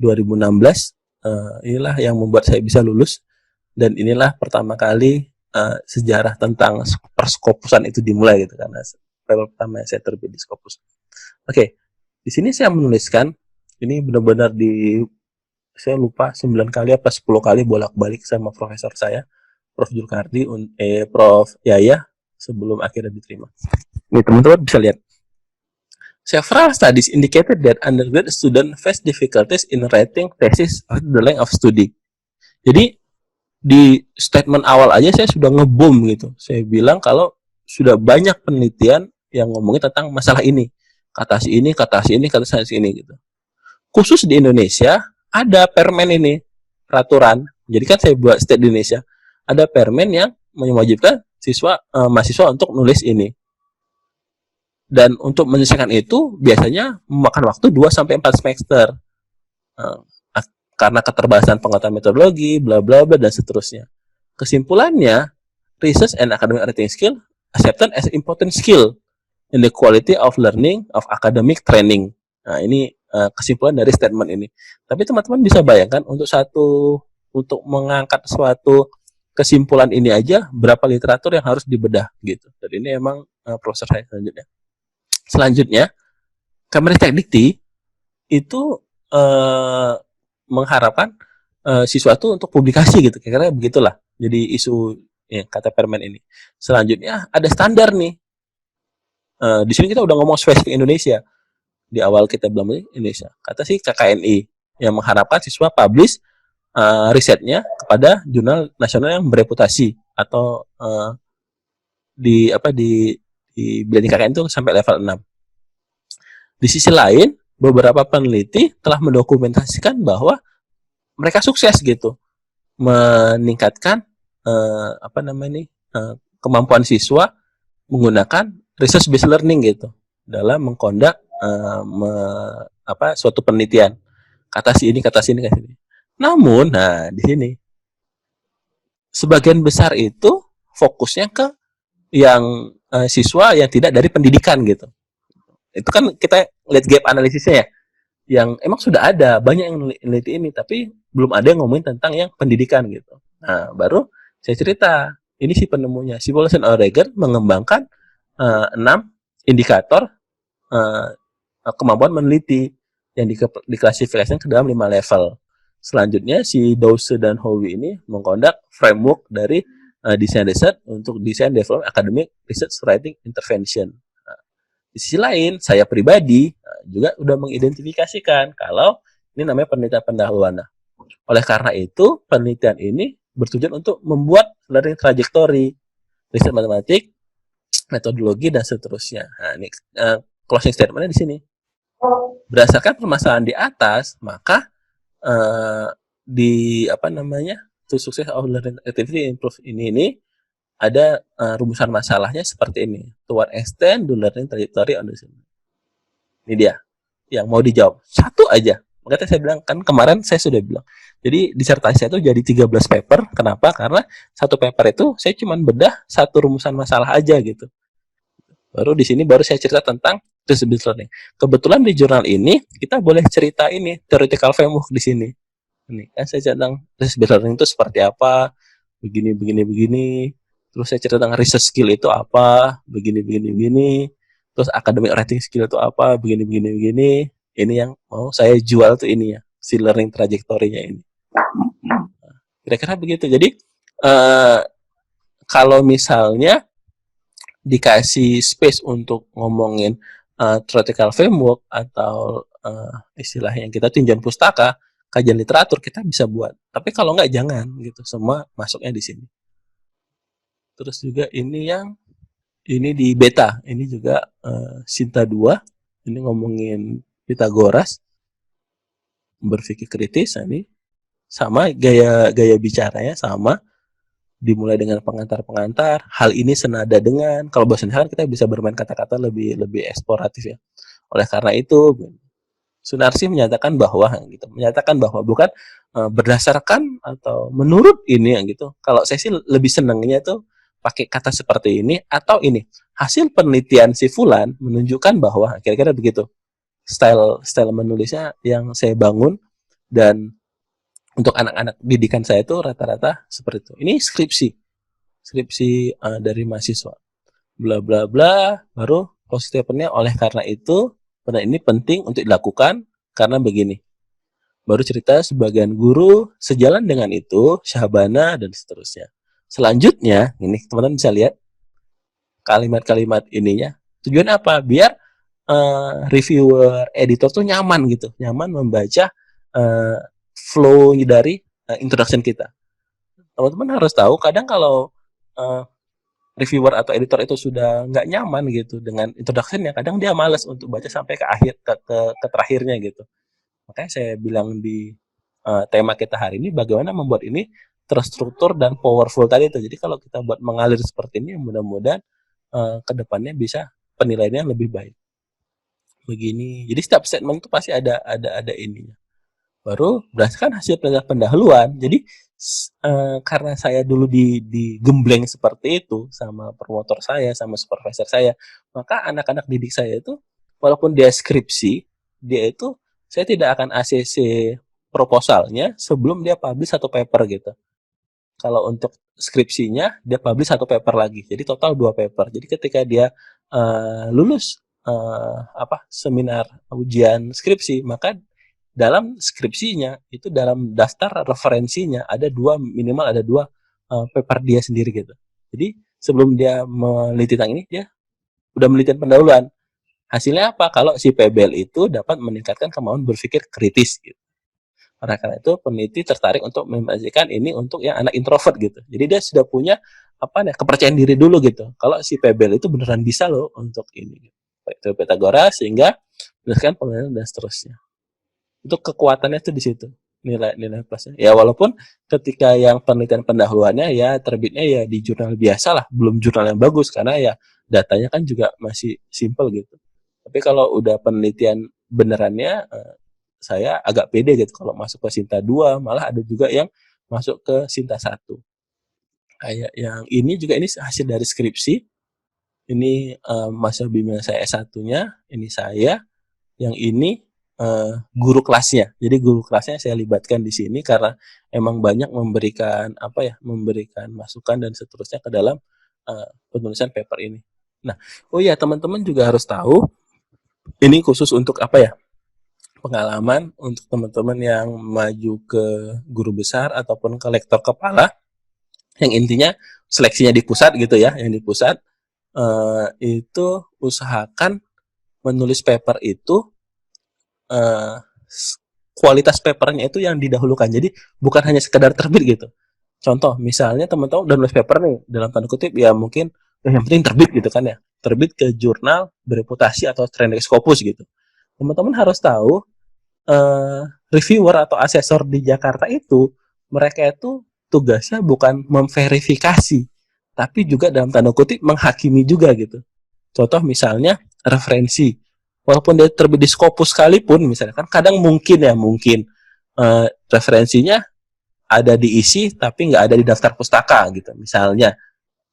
2016. Inilah yang membuat saya bisa lulus, dan inilah pertama kali sejarah tentang perskopusan itu dimulai gitu, karena paper pertama yang saya terbit di Scopus. Oke, di sini saya menuliskan ini benar-benar saya lupa 9 kali apa 10 kali bolak-balik sama profesor saya, Prof. Julkardi, Prof. Yaya, sebelum akhirnya diterima. Nih teman-teman bisa lihat. Several studies indicated that undergraduate students face difficulties in writing thesis at the length of study. Jadi di statement awal aja saya sudah ngebom gitu. Saya bilang kalau sudah banyak penelitian yang ngomongin tentang masalah ini. Kata si ini, kata si ini, kata si ini gitu. Khusus di Indonesia ada permen ini, peraturan. Jadi kan saya buat state di Indonesia, ada permen yang mewajibkan mahasiswa untuk nulis ini. Dan untuk menyelesaikan itu biasanya memakan waktu 2-4 semester. Karena keterbatasan pengetahuan metodologi, bla bla bla dan seterusnya. Kesimpulannya, research and academic writing skill accepted as important skill in the quality of learning of academic training. Nah, ini kesimpulan dari statement ini. Tapi teman-teman bisa bayangkan untuk mengangkat suatu kesimpulan ini aja berapa literatur yang harus dibedah gitu. Dan ini emang proses saya selanjutnya. Selanjutnya, Cambridge Dicty itu mengharapkan siswa itu untuk publikasi gitu, kira-kira begitulah. Jadi isu ya, kata permen ini. Selanjutnya ada standar nih. Di sini kita udah ngomong spesifik Indonesia. Di awal kita belum Indonesia. Kata sih KKNI yang mengharapkan siswa publish risetnya kepada jurnal nasional yang bereputasi atau di bidang KKN itu sampai level 6. Di sisi lain, beberapa peneliti telah mendokumentasikan bahwa mereka sukses gitu meningkatkan kemampuan siswa menggunakan research based learning gitu dalam mengkondak suatu penelitian. Kata si ini, kata si ini, kata si ini. Namun, di sini sebagian besar itu fokusnya ke yang siswa yang tidak dari pendidikan gitu. Itu kan kita lihat gap analisisnya ya, yang emang sudah ada banyak yang meneliti ini, tapi belum ada yang ngomongin tentang yang pendidikan gitu. Nah, baru saya cerita, ini si penemunya, si Paulsen O'Regan mengembangkan 6 indikator kemampuan meneliti yang diklasifikasikan ke dalam 5 level. Selanjutnya si Dause dan Howie ini mengkondak framework dari desain riset untuk desain develop academic research writing intervention. Nah, di sisi lain, saya pribadi juga udah mengidentifikasikan kalau ini namanya penelitian pendahuluan. Nah, oleh karena itu, penelitian ini bertujuan untuk membuat learning trajectory, riset matematik, metodologi, dan seterusnya. Nah, ini closing statement-nya di sini. Berdasarkan permasalahan di atas, maka di apa namanya to success of learning activity improve ini ada rumusan masalahnya seperti ini. To what extent do learning trajectory on the ini dia yang mau dijawab satu aja. Makanya saya bilang kan kemarin saya sudah bilang. Jadi disertasi saya itu jadi 13 paper. Kenapa? Karena satu paper itu saya cuma bedah satu rumusan masalah aja gitu. Baru di sini baru saya cerita tentang disability learning. Kebetulan di jurnal ini kita boleh cerita ini theoretical framework di sini. Ini kan saya cerita tentang disability learning itu seperti apa, begini. Terus saya cerita tentang research skill itu apa, begini. Terus academic writing skill itu apa, begini. Ini yang mau saya jual tuh ini ya, si learning trajectory-nya ini. Kira-kira begitu. Jadi kalau misalnya dikasih space untuk ngomongin theoretical framework atau istilah yang kita tinjauan pustaka, kajian literatur kita bisa buat. Tapi kalau nggak jangan gitu, semua masuknya di sini. Terus juga ini di beta, ini juga Sinta 2, ini ngomongin Pythagoras, berpikir kritis, ini sama gaya bicaranya sama. Dimulai dengan pengantar, hal ini senada dengan, kalau bahasa Indonesia kita bisa bermain kata-kata lebih eksploratif ya. Oleh karena itu, Sunarsi menyatakan bahwa bukan berdasarkan atau menurut ini gitu. Kalau saya sih lebih senangnya tuh pakai kata seperti ini atau ini. Hasil penelitian si fulan menunjukkan bahwa kira-kira begitu. Style menulisnya yang saya bangun dan untuk anak-anak didikan saya itu rata-rata seperti itu. Ini skripsi dari mahasiswa. Bla bla bla. Baru positifnya oleh karena itu ini penting untuk dilakukan karena begini. Baru cerita sebagian guru sejalan dengan itu Syahbana dan seterusnya. Selanjutnya ini teman-teman bisa lihat kalimat-kalimat ininya. Tujuan apa? Biar reviewer, editor tuh nyaman gitu, nyaman membaca flow dari introduction kita. Teman-teman harus tahu kadang kalau reviewer atau editor itu sudah nggak nyaman gitu dengan introduction-nya, kadang dia malas untuk baca sampai ke akhir ke terakhirnya gitu. Makanya saya bilang di tema kita hari ini bagaimana membuat ini terstruktur dan powerful tadi itu. Jadi kalau kita buat mengalir seperti ini, mudah-mudahan ke depannya bisa penilaiannya lebih baik. Begini. Jadi setiap statement itu pasti ada ininya. Baru berdasarkan hasil penelitian pendahuluan. Jadi karena saya dulu digembleng seperti itu sama promotor saya, sama supervisor saya, maka anak-anak didik saya itu walaupun dia skripsi, dia itu saya tidak akan ACC proposalnya sebelum dia publish satu paper gitu. Kalau untuk skripsinya dia publish satu paper lagi. Jadi total 2 paper. Jadi ketika dia lulus seminar ujian skripsi, maka dalam skripsinya itu dalam daftar referensinya minimal ada dua paper dia sendiri gitu. Jadi sebelum dia meneliti tentang ini dia udah meneliti pendahuluan. Hasilnya apa? Kalau si PBL itu dapat meningkatkan kemampuan berpikir kritis gitu. Karena itu peneliti tertarik untuk mengajarkan ini untuk yang anak introvert gitu. Jadi dia sudah punya kepercayaan diri dulu gitu. Kalau si PBL itu beneran bisa loh untuk ini. Itu Pythagoras sehingga berdasarkan penelitian dan seterusnya. Itu kekuatannya itu di situ nilai plusnya. Ya walaupun ketika yang penelitian pendahuluannya ya terbitnya ya di jurnal biasa lah, belum jurnal yang bagus karena ya datanya kan juga masih simple gitu. Tapi kalau udah penelitian benerannya saya agak pede gitu kalau masuk ke Sinta 2, malah ada juga yang masuk ke Sinta 1. Kayak yang ini juga ini hasil dari skripsi. Ini masa bimbingan saya S1-nya, ini saya. Yang ini guru kelasnya. Jadi guru kelasnya saya libatkan di sini karena emang banyak memberikan memberikan masukan dan seterusnya ke dalam penulisan paper ini. Nah, teman-teman juga harus tahu ini khusus untuk pengalaman untuk teman-teman yang maju ke guru besar ataupun ke lektor kepala, yang intinya seleksinya di pusat gitu ya, yang di pusat itu usahakan menulis paper itu eh, kualitas papernya itu yang didahulukan. Jadi bukan hanya sekedar terbit gitu. Contoh, misalnya teman-teman udah nulis paper nih, dalam tanda kutip ya mungkin yang penting terbit gitu kan ya. Terbit ke jurnal bereputasi atau trending Scopus gitu. Teman-teman harus tahu reviewer atau asesor di Jakarta itu, mereka itu tugasnya bukan memverifikasi, tapi juga dalam tanda kutip menghakimi juga gitu. Contoh misalnya referensi, walaupun dia terbit di Scopus sekalipun, misalnya kan kadang mungkin referensinya ada diisi tapi nggak ada di daftar pustaka gitu, misalnya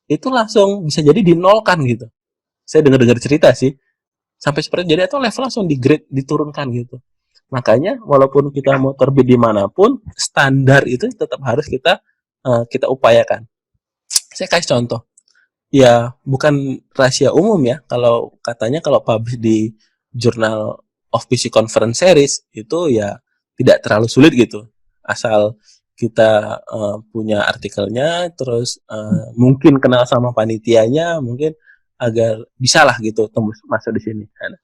itu langsung bisa jadi dinolkan gitu. Saya dengar-dengar cerita sih sampai seperti jadi atau level langsung di grade diturunkan gitu. Makanya walaupun kita mau terbit dimanapun, standar itu tetap harus kita upayakan. Saya kasih contoh. Ya, bukan rahasia umum ya. Kalau katanya kalau publish di Journal of PC Conference Series itu ya tidak terlalu sulit gitu. Asal kita punya artikelnya, terus mungkin kenal sama panitianya, mungkin agar bisalah gitu tembus masuk di sini. Nah,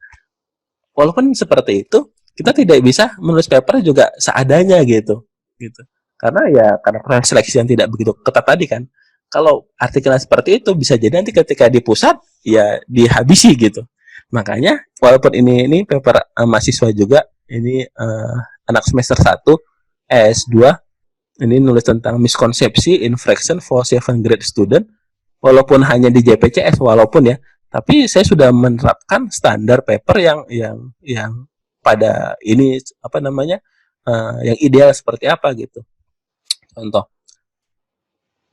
walaupun seperti itu, kita tidak bisa menulis paper juga seadanya gitu. Gitu. Karena proses seleksi yang tidak begitu ketat tadi kan. Kalau artikelnya seperti itu bisa jadi nanti ketika di pusat ya dihabisi gitu. Makanya walaupun ini paper mahasiswa juga, ini anak semester 1 S2, ini nulis tentang miskonsepsi infraction for 7 grade student, walaupun hanya di JPCS walaupun ya, tapi saya sudah menerapkan standar paper yang pada ini apa namanya yang ideal seperti apa gitu. Contoh,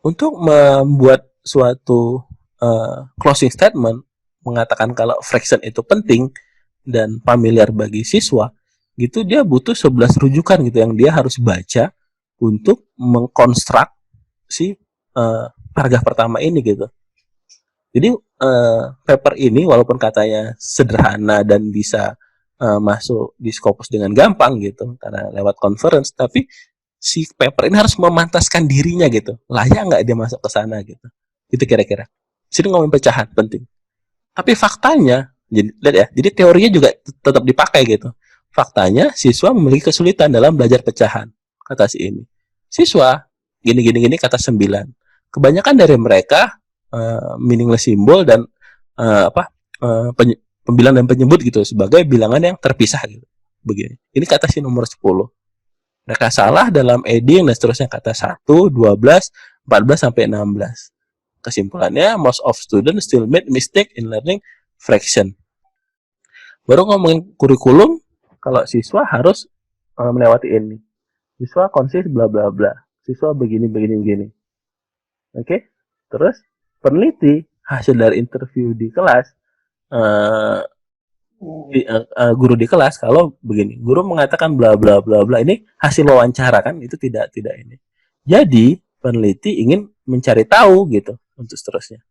untuk membuat suatu closing statement mengatakan kalau fraction itu penting dan familiar bagi siswa, gitu dia butuh 11 rujukan gitu yang dia harus baca untuk mengkonstruk si paragraf pertama ini gitu. Jadi paper ini walaupun katanya sederhana dan bisa masuk di Scopus dengan gampang gitu karena lewat conference, tapi si paper ini harus memantaskan dirinya gitu, layak nggak dia masuk ke sana gitu. Itu kira-kira. Sini ngomongin pecahan penting. Tapi faktanya, jadi lihat ya, jadi teorinya juga tetap dipakai gitu. Faktanya siswa memiliki kesulitan dalam belajar pecahan, kata si ini. Siswa gini kata 9. Kebanyakan dari mereka meaningless symbol dan pembilang dan penyebut gitu sebagai bilangan yang terpisah gitu. Begini. Ini kata si nomor 10. Mereka salah dalam adding dan seterusnya kata 1, 12, 14 sampai 16. Kesimpulannya, most of students still make mistake in learning fraction. Baru ngomongin kurikulum, kalau siswa harus melewati ini. Siswa konsis bla bla bla. Siswa begini. Oke? Terus peneliti hasil dari interview di kelas guru di kelas kalau begini, guru mengatakan bla bla bla bla, ini hasil wawancara kan, itu tidak ini. Jadi peneliti ingin mencari tahu gitu untuk seterusnya.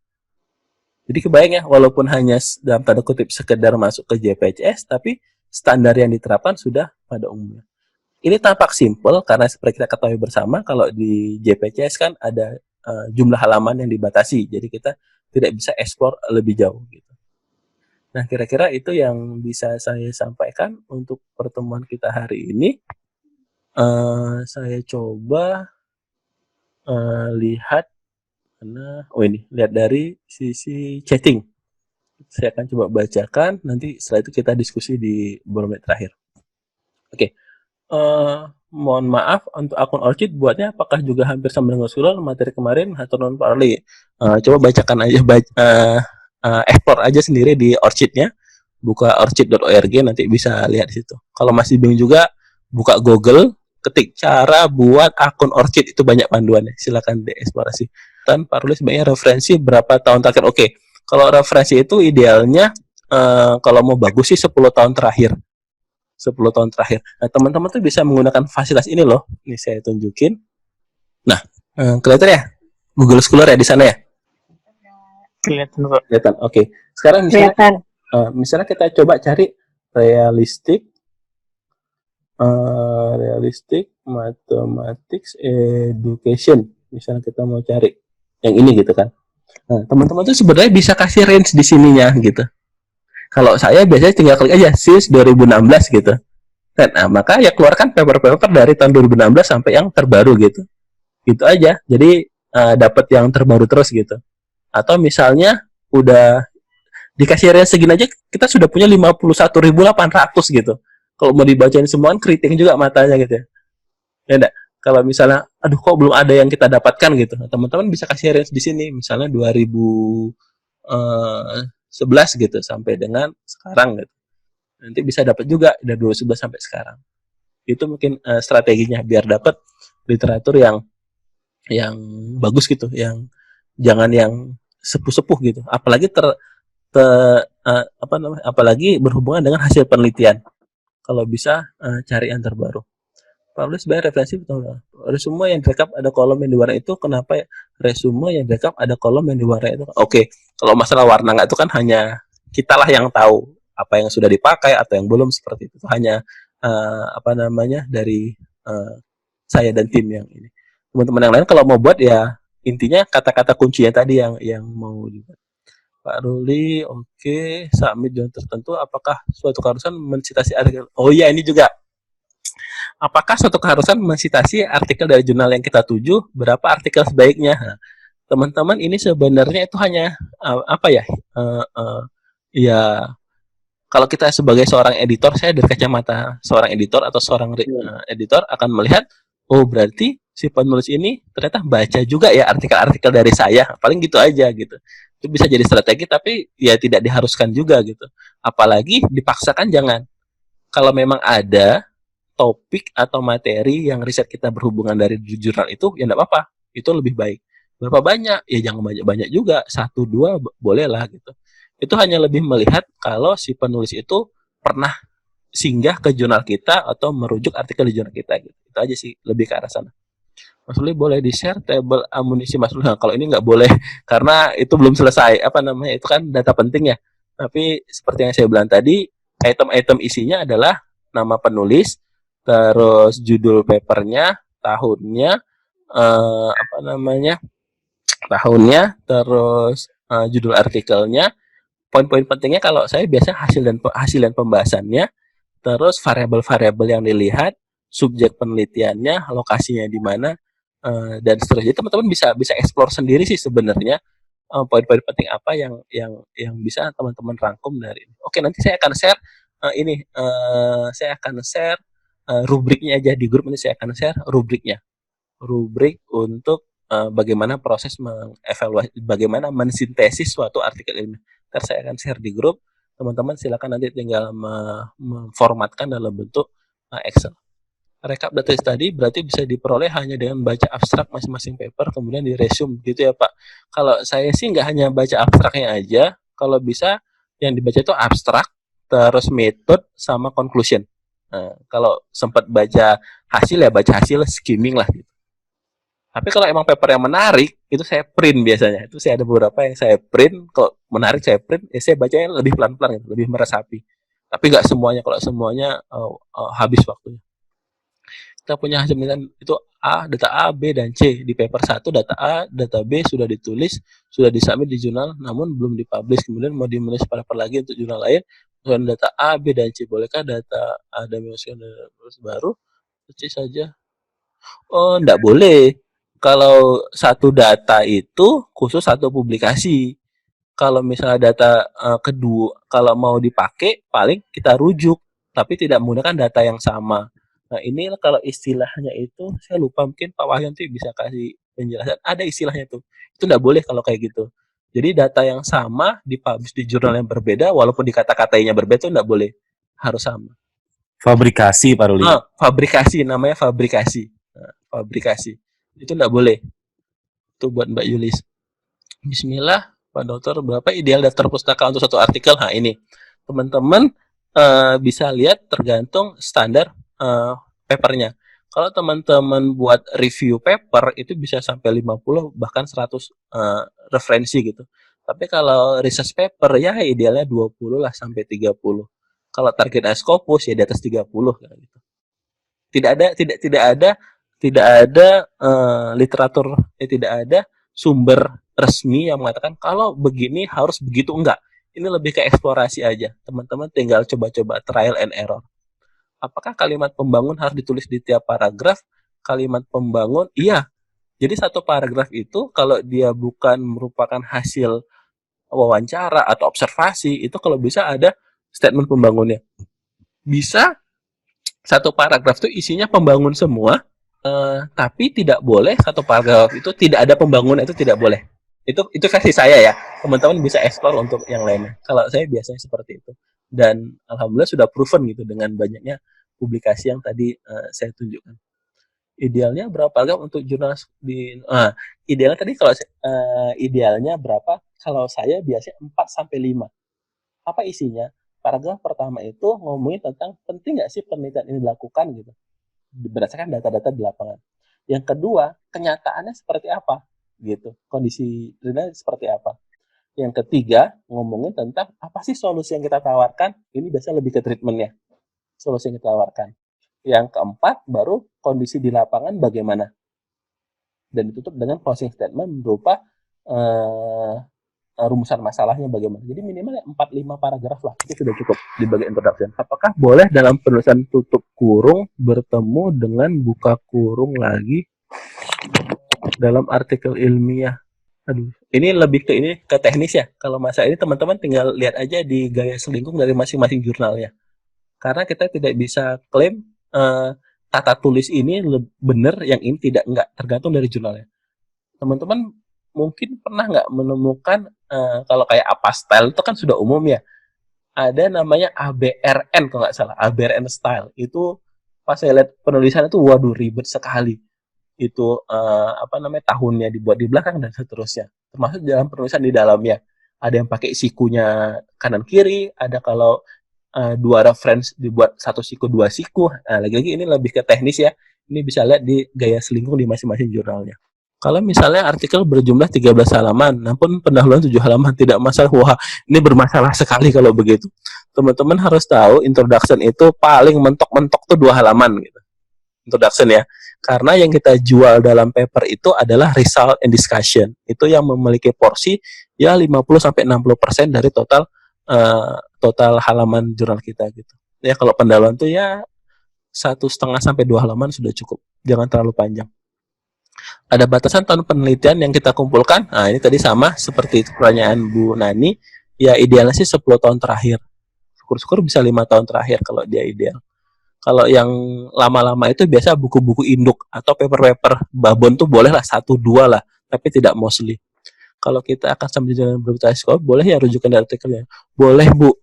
Jadi kebayang ya, walaupun hanya dalam tanda kutip sekedar masuk ke JPCS, tapi standar yang diterapkan sudah pada umumnya. Ini tampak simpel karena seperti kita ketahui bersama, kalau di JPCS kan ada jumlah halaman yang dibatasi, jadi kita tidak bisa explore lebih jauh gitu. Nah, kira-kira itu yang bisa saya sampaikan untuk pertemuan kita hari ini. Saya coba lihat lihat dari sisi chatting. Saya akan coba bacakan, nanti setelah itu kita diskusi di beberapa menit terakhir. Oke. Mohon maaf untuk akun Orchid buatnya apakah juga hampir sama dengan Scholar materi kemarin atau non parli? Coba bacakan aja explore aja sendiri di Orchid-nya, buka orchid.org, nanti bisa lihat di situ. Kalau masih bingung juga, buka Google, ketik cara buat akun Orchid, itu banyak panduannya, silakan dieksplorasi. Dan Pak Ruli sebaiknya referensi berapa tahun terakhir. Oke, kalau referensi itu idealnya kalau mau bagus sih 10 tahun terakhir. 10 tahun terakhir. Nah, teman-teman tuh bisa menggunakan fasilitas ini loh. Ini saya tunjukin. Nah, kelihatan ya? Google Scholar ya di sana ya? Kelihatan. Oke. Sekarang misalnya kita coba cari realistic realistic mathematics education. Misalnya kita mau cari yang ini gitu kan. Nah, teman-teman tuh sebenarnya bisa kasih range di sininya gitu. Kalau saya biasanya tinggal klik aja since 2016 gitu. Nah, maka ya keluarkan paper-paper dari tahun 2016 sampai yang terbaru gitu. Gitu aja. Jadi dapat yang terbaru terus gitu. Atau misalnya udah dikasih range segini aja kita sudah punya 51.800 gitu. Kalau mau dibacain semua kan keriting juga matanya gitu ya. Ya enggak? Kalau misalnya aduh kok belum ada yang kita dapatkan gitu. Nah, teman-teman bisa kasih range di sini misalnya 2011 gitu sampai dengan sekarang gitu. Nanti bisa dapat juga dari 2011 sampai sekarang. Itu mungkin strateginya biar dapat literatur yang bagus gitu, yang jangan yang sepuh-sepuh gitu. Apalagi apalagi berhubungan dengan hasil penelitian. Kalau bisa cari yang terbaru. Publish by referensi betul. Resume yang direkap ada kolom yang diwarnai itu kenapa ya? Resume yang direkap ada kolom yang diwarnai itu. Oke, kalau masalah warna nggak itu kan hanya kitalah yang tahu apa yang sudah dipakai atau yang belum seperti itu. Hanya dari saya dan tim yang ini. Teman-teman yang lain kalau mau buat ya intinya kata-kata kuncinya tadi yang mau dibuat. Pak Ruli, oke, submit jurnal tertentu. Apakah suatu keharusan mensitasi artikel? Oh iya, ini juga. Apakah suatu keharusan mensitasi artikel dari jurnal yang kita tuju? Berapa artikel sebaiknya? Nah, teman-teman, ini sebenarnya itu hanya apa ya? Ya, kalau kita sebagai seorang editor, saya dari kacamata seorang editor atau seorang editor akan melihat, oh berarti si penulis ini ternyata baca juga ya artikel-artikel dari saya. Paling gitu aja gitu. Itu bisa jadi strategi tapi ya tidak diharuskan juga gitu. Apalagi dipaksakan jangan. Kalau memang ada topik atau materi yang riset kita berhubungan dari jurnal itu ya enggak apa-apa. Itu lebih baik. Berapa banyak? Ya jangan banyak-banyak juga. 1 2 boleh lah gitu. Itu hanya lebih melihat kalau si penulis itu pernah singgah ke jurnal kita atau merujuk artikel di jurnal kita gitu. Itu aja sih lebih ke arah sana. Mas Luli boleh di-share tabel amunisi Mas Luli. Nah, kalau ini nggak boleh karena itu belum selesai. Itu kan data penting ya. Tapi seperti yang saya bilang tadi, item-item isinya adalah nama penulis, terus judul papernya, tahunnya, terus judul artikelnya. Poin-poin pentingnya kalau saya biasa hasil dan pembahasannya, terus variabel-variabel yang dilihat, subjek penelitiannya, lokasinya di mana, dan seterusnya. Teman-teman bisa explore sendiri sih sebenarnya poin-poin penting apa yang bisa teman-teman rangkum dari ini. Oke, nanti saya akan share rubriknya aja di grup. Ini saya akan share rubrik untuk bagaimana proses mengevaluasi, bagaimana mensintesis suatu artikel ini. Ntar saya akan share di grup. Teman-teman silakan nanti tinggal memformatkan dalam bentuk Excel. Rekap data tadi berarti bisa diperoleh hanya dengan baca abstrak masing-masing paper kemudian di resume gitu ya Pak. Kalau saya sih nggak hanya baca abstraknya aja, kalau bisa yang dibaca itu abstrak, terus method sama conclusion. Nah, kalau sempat baca hasil ya baca hasil skimming lah gitu. Tapi kalau emang paper yang menarik itu saya print biasanya. Itu saya ada beberapa yang saya print, kalau menarik saya print, ya saya bacanya lebih pelan-pelan gitu, lebih meresapi. Tapi nggak semuanya, kalau semuanya habis waktunya. Kita punya hasil penelitian itu data A, B, dan C. Di paper 1 data A, data B sudah ditulis, sudah disubmit di jurnal, namun belum dipublish. Kemudian mau dimenulis paper lagi untuk jurnal lain, dengan data A, B, dan C. Bolehkah data A dan B baru? C saja. Oh, enggak boleh. Kalau satu data itu khusus satu publikasi. Kalau misalnya data kedua, kalau mau dipakai, paling kita rujuk, tapi tidak menggunakan data yang sama. Nah, ini kalau istilahnya itu, saya lupa, mungkin Pak Wahyanti bisa kasih penjelasan. Ada istilahnya tuh. Itu nggak boleh kalau kayak gitu. Jadi data yang sama dipublish di jurnal yang berbeda, walaupun di kata-katanya berbeda itu nggak boleh. Harus sama. Fabrikasi, Pak Ruli. Fabrikasi, namanya fabrikasi. Fabrikasi. Itu nggak boleh. Itu buat Mbak Yulis. Bismillah, Pak Dokter, berapa ideal daftar pustaka untuk satu artikel? Nah, ini. Teman-teman bisa lihat tergantung standar papernya. Kalau teman-teman buat review paper itu bisa sampai 50 bahkan 100 referensi gitu. Tapi kalau research paper ya idealnya 20 lah sampai 30. Kalau target Scopus ya di atas 30 gitu. Tidak ada literatur, tidak ada sumber resmi yang mengatakan kalau begini harus begitu, enggak. Ini lebih ke eksplorasi aja. Teman-teman tinggal coba-coba trial and error. Apakah kalimat pembangun harus ditulis di tiap paragraf? Kalimat pembangun, iya. Jadi satu paragraf itu kalau dia bukan merupakan hasil wawancara atau observasi, itu kalau bisa ada statement pembangunnya. Bisa satu paragraf itu isinya pembangun semua, tapi tidak boleh satu paragraf itu tidak ada pembangunan, itu tidak boleh. Itu versi saya ya. Teman-teman bisa explore untuk yang lainnya. Kalau saya biasanya seperti itu. Dan alhamdulillah sudah proven gitu dengan banyaknya publikasi yang tadi saya tunjukkan. Idealnya berapa paragraf untuk jurnal idealnya tadi kalau idealnya berapa? Kalau saya biasanya 4 sampai 5. Apa isinya? Paragraf pertama itu ngomongin tentang penting nggak sih penelitian ini dilakukan gitu, berdasarkan data-data di lapangan. Yang kedua, kenyataannya seperti apa gitu, kondisi realnya seperti apa. Yang ketiga, ngomongin tentang apa sih solusi yang kita tawarkan. Ini biasanya lebih ke treatmentnya, solusi yang kita tawarkan. Yang keempat, baru kondisi di lapangan bagaimana. Dan ditutup dengan closing statement berupa rumusan masalahnya bagaimana. Jadi minimal 4-5 paragraf lah, itu sudah cukup di bagian introduction. Apakah boleh dalam penulisan tutup kurung bertemu dengan buka kurung lagi dalam artikel ilmiah? Aduh, ini lebih ke teknis ya. Kalau masa ini teman-teman tinggal lihat aja di gaya selingkung dari masing-masing jurnalnya. Karena kita tidak bisa klaim tata tulis ini benar, yang ini tidak, enggak, tergantung dari jurnalnya. Teman-teman mungkin pernah nggak menemukan kalau kayak apa style itu kan sudah umum ya, ada namanya ABRN kalau nggak salah, ABRN style. Itu pas saya lihat penulisan itu waduh ribet sekali. Itu tahunnya dibuat di belakang dan seterusnya, termasuk dalam penulisan di dalamnya. Ada yang pakai sikunya kanan kiri, ada kalau 2 reference dibuat 1 siku 2 siku. Nah, lagi-lagi ini lebih ke teknis ya. Ini bisa lihat di gaya selingkung di masing-masing jurnalnya. Kalau misalnya artikel berjumlah 13 halaman, namun pendahuluan 7 halaman, tidak masalah. Wah, ini bermasalah sekali kalau begitu. Teman-teman harus tahu introduction itu paling mentok-mentok tuh 2 halaman gitu. Introduction ya. Karena yang kita jual dalam paper itu adalah result and discussion. Itu yang memiliki porsi ya 50-60% dari total halaman jurnal kita gitu. Ya kalau pendahuluan tuh ya 1,5 sampai 2 halaman sudah cukup. Jangan terlalu panjang. Ada batasan tahun penelitian yang kita kumpulkan. Nah, ini tadi sama seperti pertanyaan Bu Nani. Ya idealnya sih 10 tahun terakhir. Syukur-syukur bisa 5 tahun terakhir kalau dia ideal. Kalau yang lama-lama itu biasa buku-buku induk atau paper-paper babon tuh boleh lah 1-2 lah, tapi tidak mostly. Kalau kita akan sambil jalan berbicara sekolah, boleh ya rujukan dari artikelnya. Boleh Bu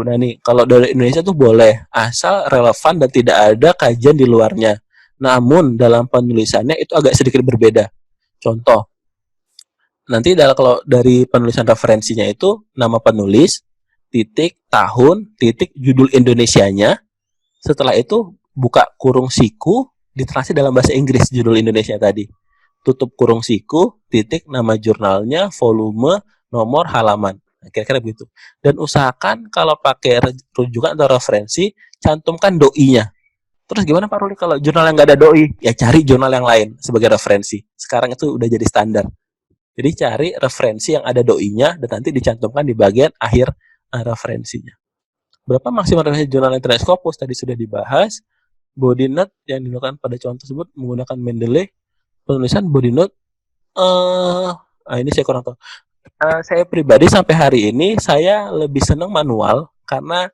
Nani. Kalau dari Indonesia tuh boleh, asal relevan dan tidak ada kajian di luarnya. Namun dalam penulisannya itu agak sedikit berbeda. Contoh, nanti kalau dari penulisan referensinya itu nama penulis, titik, tahun, titik, judul Indonesianya. Setelah itu buka kurung siku, ditranslate dalam bahasa Inggris judul Indonesia tadi. Tutup kurung siku, titik, nama jurnalnya, volume, nomor, halaman. Nah, kira-kira begitu. Dan usahakan kalau pakai rujukan atau referensi, cantumkan doi-nya. Terus gimana Pak Ruli kalau jurnal yang nggak ada doi? Ya cari jurnal yang lain sebagai referensi. Sekarang itu udah jadi standar. Jadi cari referensi yang ada doi-nya dan nanti dicantumkan di bagian akhir referensinya. Berapa maksimal referensi jurnal internet Scopus tadi sudah dibahas. Body note yang dilakukan pada contoh tersebut menggunakan Mendeley. Penulisan body note, ini saya kurang tahu. Saya pribadi sampai hari ini saya lebih senang manual karena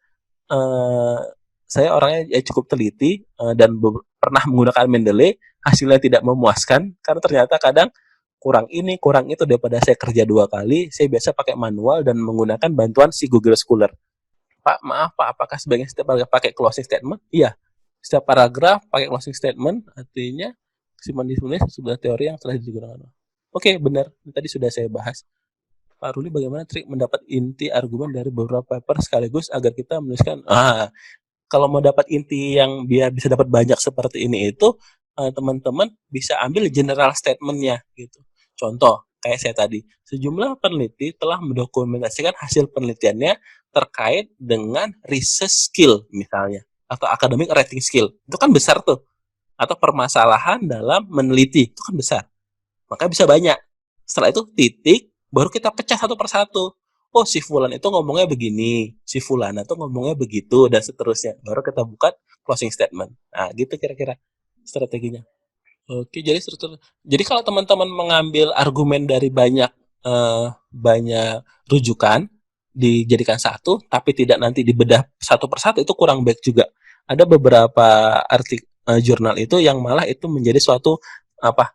saya orangnya cukup teliti dan pernah menggunakan Mendeley, hasilnya tidak memuaskan karena ternyata kadang kurang ini, kurang itu. Daripada saya kerja 2 kali, saya biasa pakai manual dan menggunakan bantuan si Google Scholar. Pak, maaf Pak, apakah sebaiknya setiap paragraf pakai closing statement? Iya, setiap paragraf pakai closing statement, artinya kesimpulan ditulis sudah teori yang telah digunakan. Oke, benar. Tadi sudah saya bahas. Pak Ruli, bagaimana trik mendapat inti argumen dari beberapa paper sekaligus agar kita menuliskan? Kalau mau dapat inti yang biar bisa dapat banyak seperti ini itu, teman-teman bisa ambil general statement-nya gitu. Contoh, kayak saya tadi, sejumlah peneliti telah mendokumentasikan hasil penelitiannya terkait dengan research skill misalnya, atau academic writing skill. Itu kan besar tuh. atau permasalahan dalam meneliti itu kan besar, maka bisa banyak. Setelah itu titik, baru kita pecah satu persatu. Oh, si Fulan itu ngomongnya begini, si Fulana itu ngomongnya begitu, dan seterusnya. Baru kita buka closing statement. Nah, gitu kira-kira strateginya. Oke, jadi kalau teman-teman mengambil argumen dari banyak rujukan dijadikan satu, tapi tidak nanti dibedah satu persatu, itu kurang baik juga. Ada beberapa jurnal itu yang malah itu menjadi suatu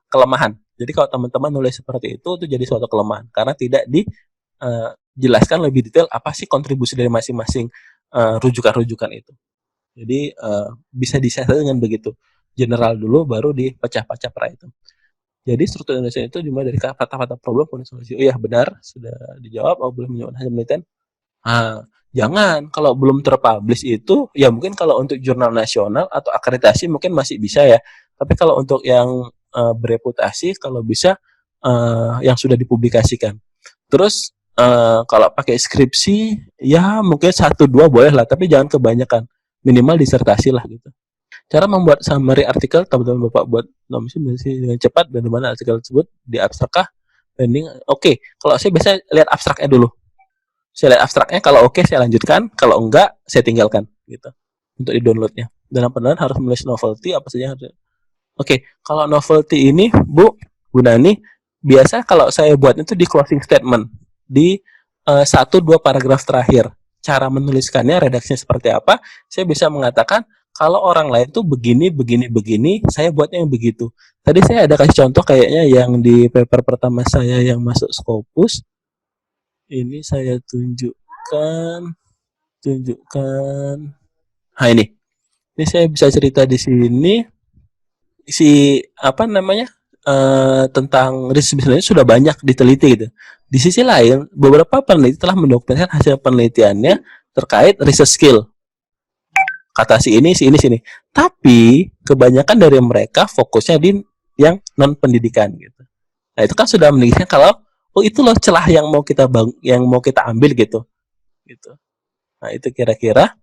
kelemahan. Jadi kalau teman-teman nulis seperti itu jadi suatu kelemahan karena tidak dijelaskan lebih detail apa sih kontribusi dari masing-masing rujukan-rujukan itu. Jadi bisa diselesaikan dengan begitu. General dulu baru dipecah-pecah per item. Jadi struktur Indonesia itu dimulai dari kata-kata problem kemudian solusi. Oh iya benar, sudah dijawab. Oh boleh menyebut hasil penelitian. Jangan kalau belum terpublish itu ya mungkin kalau untuk jurnal nasional atau akreditasi mungkin masih bisa ya. Tapi kalau untuk yang bereputasi kalau bisa yang sudah dipublikasikan. Terus kalau pakai skripsi ya mungkin 1-2 boleh lah, tapi jangan kebanyakan. Minimal disertasi lah gitu. Cara membuat summary artikel, teman-teman Bapak buat nomisi dengan cepat dan di mana artikel tersebut di abstrakkah, pending. Oke, kalau saya biasa lihat abstraknya dulu. Saya lihat abstraknya, kalau oke saya lanjutkan, kalau enggak saya tinggalkan gitu. Untuk di-downloadnya. Dalam penelitian harus menulis novelty apa saja harus. Oke, kalau novelty ini Bu Nani, biasa kalau saya buat itu di closing statement di 1-2 paragraf terakhir. Cara menuliskannya, redaksinya seperti apa, saya bisa mengatakan kalau orang lain tuh begini, saya buatnya yang begitu. Tadi saya ada kasih contoh kayaknya yang di paper pertama saya yang masuk Scopus. Ini saya tunjukkan. Nah ini saya bisa cerita di sini. Tentang risk sebenarnya sudah banyak diteliti gitu. Di sisi lain, beberapa peneliti telah mendokumentasikan hasil penelitiannya terkait research skill. Kata si ini. Tapi kebanyakan dari mereka fokusnya di yang non pendidikan gitu. Nah itu kan sudah menunjukkan kalau itu loh celah yang mau kita ambil gitu. Nah itu kira-kira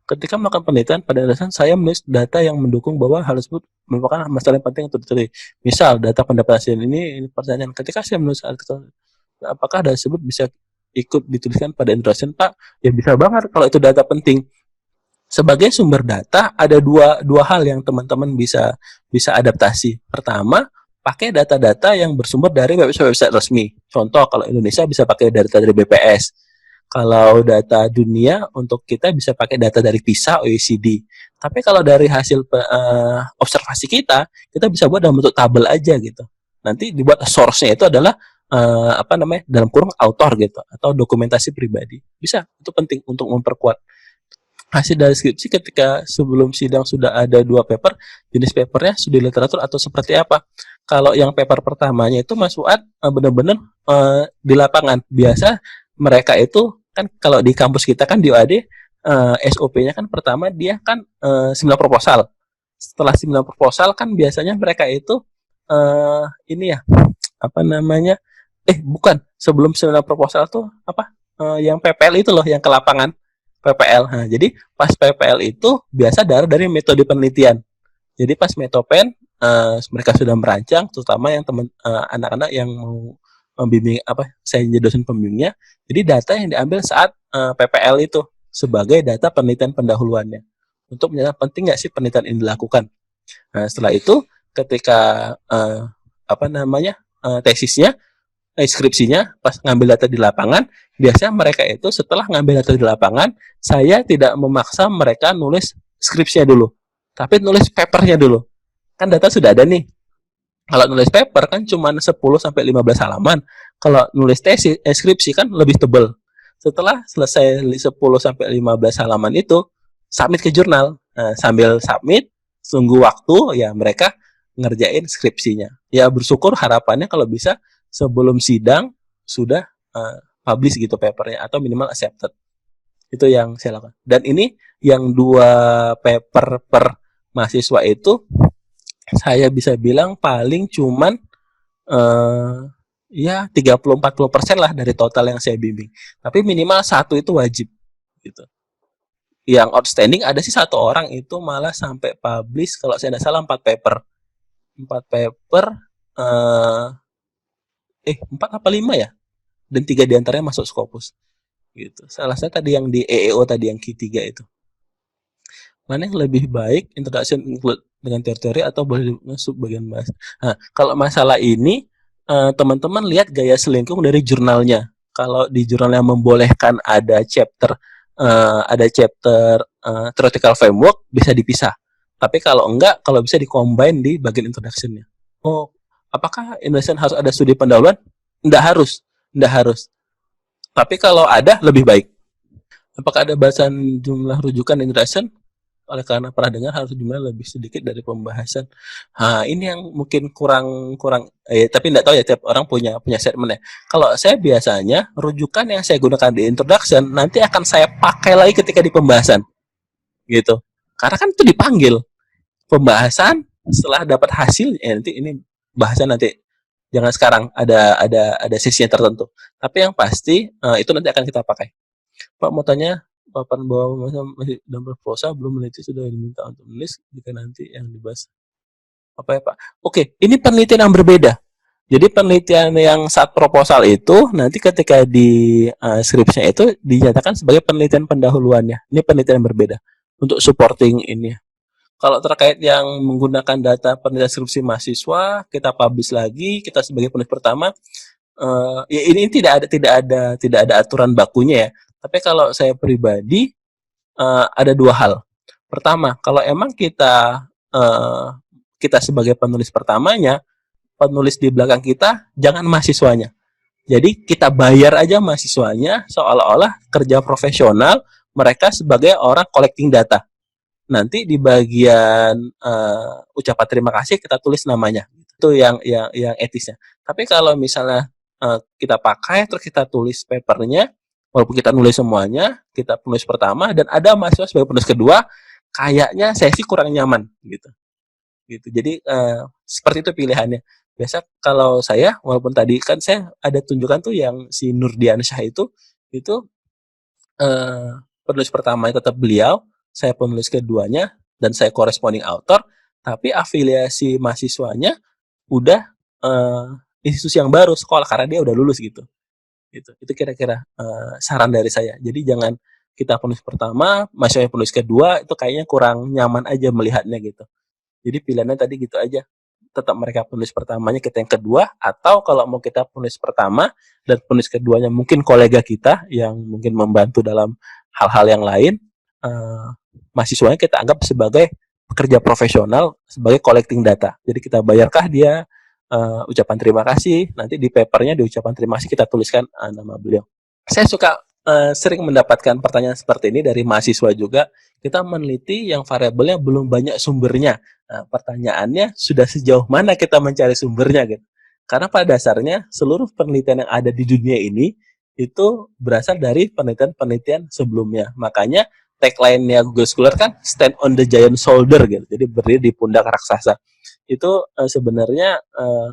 ketika melakukan penelitian pada dasarnya saya menulis data yang mendukung bahwa hal tersebut merupakan masalah yang penting untuk diteliti. Misal data pendapatan ini pertanyaan. Ketika saya menulis artikel, apakah data tersebut bisa ikut dituliskan pada introduction Pak? Ya bisa banget kalau itu data penting. Sebagai sumber data ada dua hal yang teman-teman bisa adaptasi. Pertama, pakai data-data yang bersumber dari website resmi. Contoh kalau Indonesia bisa pakai data dari BPS. Kalau data dunia untuk kita bisa pakai data dari PISA, OECD. Tapi kalau dari hasil observasi kita bisa buat dalam bentuk tabel aja gitu. Nanti dibuat source-nya itu adalah dalam kurung author gitu atau dokumentasi pribadi. Bisa, itu penting untuk memperkuat. Hasil dari skripsi ketika sebelum sidang sudah ada 2 paper, jenis papernya studi literatur atau seperti apa. Kalau yang paper pertamanya itu Mas Fuad benar-benar di lapangan. Biasa mereka itu kan kalau di kampus kita kan di UAD SOP-nya kan pertama dia kan seminar proposal. Setelah seminar proposal kan biasanya mereka itu sebelum seminar proposal tuh yang PPL itu loh yang ke lapangan. PPL. Nah, jadi pas PPL itu biasa dari metode penelitian. Jadi pas metopen mereka sudah merancang, terutama yang anak-anak yang mau membimbing saya jadi dosen pembimbingnya. Jadi data yang diambil saat PPL itu sebagai data penelitian pendahuluannya untuk menyatakan penting nggak sih penelitian ini dilakukan. Nah, setelah itu ketika tesisnya skripsinya pas ngambil data di lapangan, biasanya mereka itu setelah ngambil data di lapangan, saya tidak memaksa mereka nulis skripsinya dulu, tapi nulis papernya dulu. Kan data sudah ada nih. Kalau nulis paper kan cuma 10-15 halaman. Kalau nulis tesis, skripsi kan lebih tebal. Setelah selesai 10-15 halaman itu, submit ke jurnal. Nah, sambil submit, tunggu waktu, ya mereka ngerjain skripsinya. Ya bersyukur harapannya kalau bisa sebelum sidang sudah publish gitu papernya atau minimal accepted. Itu yang saya lakukan. Dan ini yang 2 paper per mahasiswa itu saya bisa bilang paling cuman 30-40% lah dari total yang saya bimbing. Tapi minimal 1 itu wajib gitu. yang outstanding ada sih satu orang itu malah sampai publish kalau saya tidak salah 4 paper 4 apa 5 ya, dan 3 diantaranya masuk Scopus gitu. Salah saya tadi yang di EEO tadi yang Q3 itu. Mana yang lebih baik, introduction include dengan teori-teori atau boleh masuk bagian bahasa. Nah, kalau masalah ini teman-teman lihat gaya selingkuh dari jurnalnya. Kalau di jurnal yang membolehkan ada chapter theoretical framework bisa dipisah. Tapi kalau enggak, kalau bisa di-combine di bagian introduction-nya. Oh, apakah introduction harus ada studi pendahuluan? Enggak harus. Tapi kalau ada lebih baik. Apakah ada bahasan jumlah rujukan introduction? Oleh karena pernah dengar harus jumlah lebih sedikit dari pembahasan. Nah, ini yang mungkin kurang tapi enggak tahu ya, tiap orang punya segmen ya. Kalau saya biasanya rujukan yang saya gunakan di introduction nanti akan saya pakai lagi ketika di pembahasan. Gitu. Karena kan itu dipanggil. Pembahasan setelah dapat hasil nanti ini bahasan nanti. Jangan sekarang ada sesi yang tertentu. Tapi yang pasti itu nanti akan kita pakai. Pak mau tanya, papan bawah masih dalam proposal belum meneliti sudah diminta untuk menulis jika nanti yang dibahas apa ya Pak? Oke, ini penelitian yang berbeda. Jadi penelitian yang saat proposal itu nanti ketika di skripsinya itu dinyatakan sebagai penelitian pendahuluannya. Ini penelitian yang berbeda untuk supporting ini. Kalau terkait yang menggunakan data penelitian skripsi mahasiswa, kita publish lagi, kita sebagai penulis pertama, ya ini tidak ada aturan bakunya ya. Tapi kalau saya pribadi ada 2 hal. Pertama, kalau emang kita sebagai penulis pertamanya, penulis di belakang kita jangan mahasiswanya. Jadi kita bayar aja mahasiswanya seolah-olah kerja profesional, mereka sebagai orang collecting data. Nanti di bagian ucapan terima kasih kita tulis namanya. Itu yang etisnya. Tapi kalau misalnya kita pakai terus kita tulis papernya, walaupun kita nulis semuanya, kita penulis pertama dan ada mahasiswa sebagai penulis kedua, kayaknya saya sih kurang nyaman gitu. Jadi seperti itu pilihannya. Biasa kalau saya, walaupun tadi kan saya ada tunjukkan tuh yang si Nurdiansyah itu penulis pertamanya tetap beliau, saya penulis keduanya dan saya corresponding author, tapi afiliasi mahasiswanya udah institusi yang baru sekolah karena dia udah lulus gitu. Itu kira-kira saran dari saya. Jadi jangan kita penulis pertama, mahasiswa penulis kedua itu kayaknya kurang nyaman aja melihatnya gitu. Jadi pilihannya tadi gitu aja. Tetap mereka penulis pertamanya, kita yang kedua, atau kalau mau kita penulis pertama dan penulis keduanya mungkin kolega kita yang mungkin membantu dalam hal-hal yang lain, mahasiswanya kita anggap sebagai pekerja profesional, sebagai collecting data. Jadi kita bayarkah dia ucapan terima kasih, nanti di papernya di ucapan terima kasih kita tuliskan nama beliau. Saya suka sering mendapatkan pertanyaan seperti ini dari mahasiswa juga. Kita meneliti yang variabelnya belum banyak sumbernya. Nah, pertanyaannya sudah sejauh mana kita mencari sumbernya gitu. Karena pada dasarnya seluruh penelitian yang ada di dunia ini itu berasal dari penelitian-penelitian sebelumnya. Makanya tagline-nya Google Scholar kan stand on the giant shoulder gitu. Jadi berdiri di pundak raksasa. Itu sebenarnya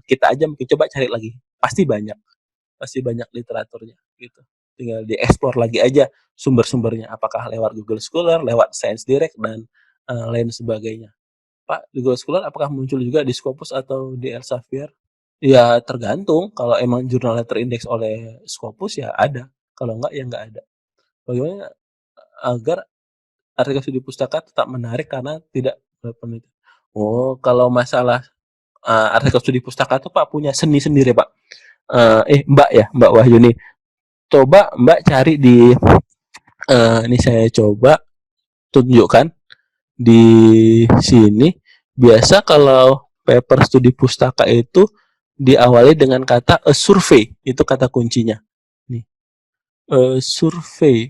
kita aja mungkin coba cari lagi. Pasti banyak literaturnya gitu. Tinggal dieksplor lagi aja sumber-sumbernya, apakah lewat Google Scholar, lewat Science Direct dan lain sebagainya. Pak, di Google Scholar apakah muncul juga di Scopus atau di Elsevier? Ya tergantung, kalau emang jurnalnya terindeks oleh Scopus ya ada, kalau enggak ya enggak ada. Bagaimana agar artikel studi pustaka tetap menarik karena tidak penelitian? Oh, kalau masalah artikel studi pustaka itu Pak punya seni sendiri Pak. Mbak Wahyuni. Coba Mbak cari di ini saya coba tunjukkan di sini. Biasa kalau paper studi pustaka itu diawali dengan kata a survey, itu kata kuncinya. Nih. Survey.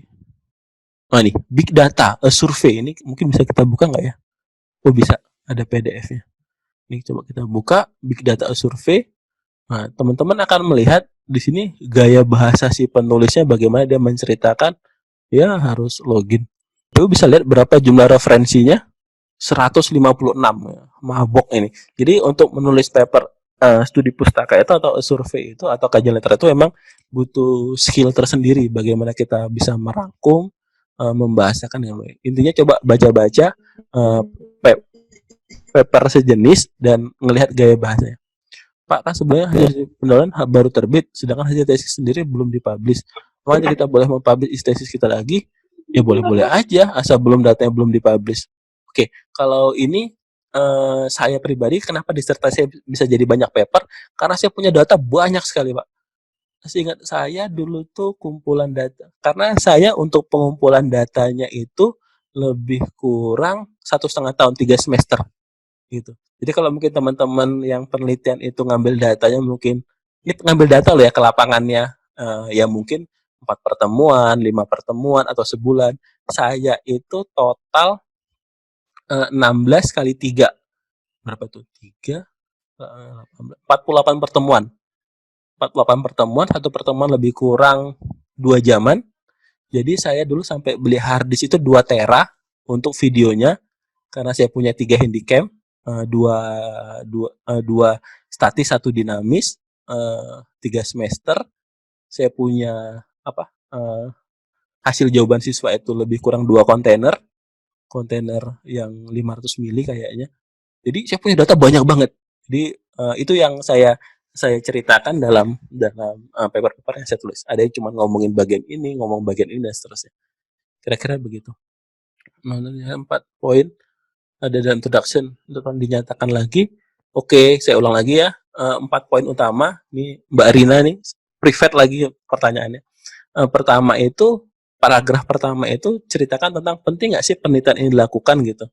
Oh nih, big data, a survey. Ini mungkin bisa kita buka nggak ya? Oh bisa, ada PDF-nya. Nih coba kita buka big data a survey. Nah, teman-teman akan melihat di sini gaya bahasa si penulisnya bagaimana dia menceritakan, ya harus login. Lalu bisa lihat berapa jumlah referensinya, 156, ya. Mabok ini. Jadi untuk menulis paper studi pustaka itu atau survei itu atau kajian literatur itu memang butuh skill tersendiri bagaimana kita bisa merangkum, membahasakan yang baik. Intinya coba baca-baca paper sejenis dan ngelihat gaya bahasanya. Pak, kan sebenarnya hasil penelitian baru terbit, sedangkan hasil tesis sendiri belum dipublish. Makanya kita boleh mempublish tesis kita lagi? Ya boleh-boleh aja, asal belum datanya belum dipublish. Oke, kalau ini saya pribadi kenapa disertasi bisa jadi banyak paper? Karena saya punya data banyak sekali, Pak. Seingat saya dulu tuh kumpulan data. Karena saya untuk pengumpulan datanya itu lebih kurang 1,5 tahun, 3 semester gitu. Jadi kalau mungkin teman-teman yang penelitian itu ngambil datanya mungkin ini ngambil data loh ya ke lapangannya ya mungkin 4 pertemuan, 5 pertemuan atau sebulan. Saya itu total 16 kali 3 berapa tuh? 3 48 pertemuan. 48 pertemuan, satu pertemuan lebih kurang 2 jaman. Jadi saya dulu sampai beli hard disk itu 2 tera untuk videonya karena saya punya 3 handycam, dua statis, 1 dinamis, 3 semester. Saya punya hasil jawaban siswa itu lebih kurang 2 kontainer yang 500 mili kayaknya. Jadi saya punya data banyak banget. Jadi itu yang saya ceritakan dalam paper-paper yang saya tulis. Ada yang cuma ngomongin bagian ini, ngomong bagian ini dan seterusnya. Kira-kira begitu. Nah, 4 poin ada dalam introduction untuk dinyatakan lagi. Oke, saya ulang lagi ya. 4 poin utama. Ini Mbak Rina nih, private lagi pertanyaannya. Pertama itu, paragraf pertama itu ceritakan tentang penting nggak sih penelitian ini dilakukan gitu.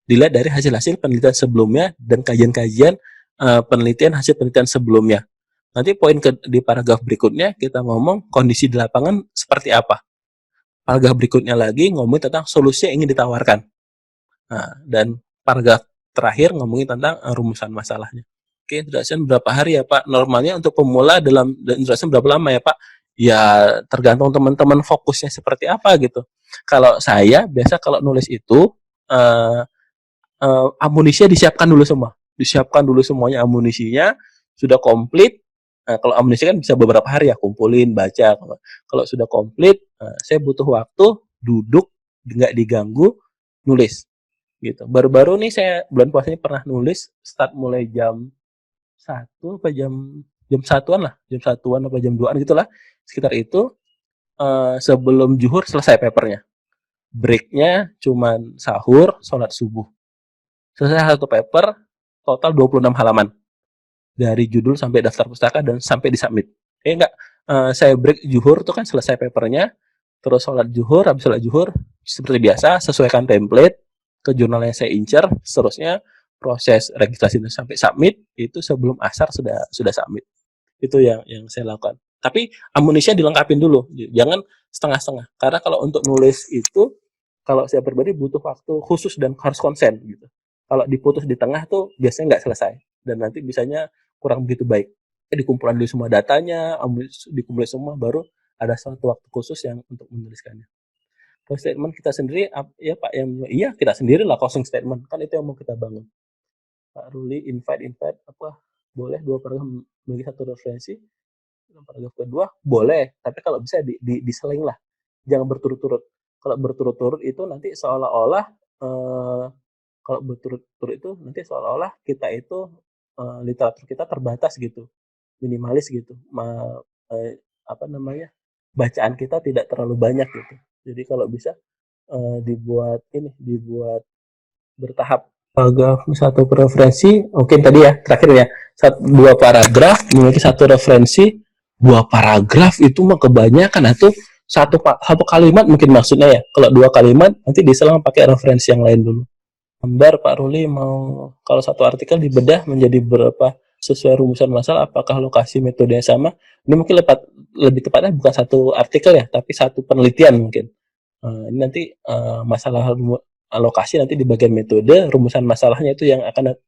Dilihat dari hasil-hasil penelitian sebelumnya dan kajian-kajian penelitian hasil penelitian sebelumnya. Nanti poin di paragraf berikutnya kita ngomong kondisi di lapangan seperti apa. Paragraf berikutnya lagi ngomongin tentang solusi yang ingin ditawarkan. Nah, dan paragraf terakhir ngomongin tentang rumusan masalahnya. Oke, introduction berapa hari ya Pak? Normalnya untuk pemula dalam introduction berapa lama ya Pak? Ya tergantung teman-teman fokusnya seperti apa gitu. Kalau saya biasa kalau nulis itu amunisinya disiapkan dulu semuanya amunisinya sudah komplit. Kalau amunisi kan bisa beberapa hari ya kumpulin baca. Kalau sudah komplit, saya butuh waktu duduk nggak diganggu nulis gitu. Baru-baru nih saya bulan puasa ini pernah nulis start mulai jam 1 apa jam 1-an lah, jam 1-an apa jam 2-an gitulah sekitar itu. Sebelum zuhur selesai papernya. Breaknya cuman sahur, sholat subuh. Selesai satu paper, total 26 halaman. Dari judul sampai daftar pustaka dan sampai disubmit. Enggak, saya break zuhur itu kan selesai papernya, terus sholat zuhur, habis sholat zuhur, seperti biasa, sesuaikan template, ke jurnal yang saya incer, seterusnya proses registrasi sampai submit, itu sebelum asar sudah submit. Itu yang saya lakukan. Tapi amunisinya dilengkapin dulu, jangan setengah-setengah. Karena kalau untuk nulis itu, kalau saya pribadi butuh waktu khusus dan harus konsen gitu. Kalau diputus di tengah tuh biasanya nggak selesai dan nanti bisanya kurang begitu baik. Dikumpulkan dulu semua datanya, dikumpulkan semua baru ada suatu waktu khusus yang untuk menuliskannya. Closing statement kita sendiri ya Pak yang iya kita sendiri lah closing statement kan itu yang mau kita bangun. Pak Ruli invite apa boleh 2 paragraf memiliki 1 referensi. Paragraf kedua boleh tapi kalau bisa diseling lah jangan berturut-turut. Kalau berturut-turut itu nanti seolah-olah kita itu literatur kita terbatas gitu, minimalis gitu, bacaan kita tidak terlalu banyak gitu. Jadi kalau bisa dibuat bertahap. Paragraf 1 referensi, mungkin tadi ya terakhir ya 2 paragraf memiliki 1 referensi. 2 paragraf itu mah kebanyakan atau satu kalimat mungkin maksudnya ya. Kalau 2 kalimat nanti diselang pakai referensi yang lain dulu. Gambar Pak Ruli mau kalau satu artikel dibedah menjadi berapa sesuai rumusan masalah, apakah lokasi metode yang sama? Ini mungkin lebih tepatnya bukan satu artikel ya, tapi satu penelitian mungkin. Ini nanti masalah lokasi nanti di bagian metode, rumusan masalahnya itu yang akan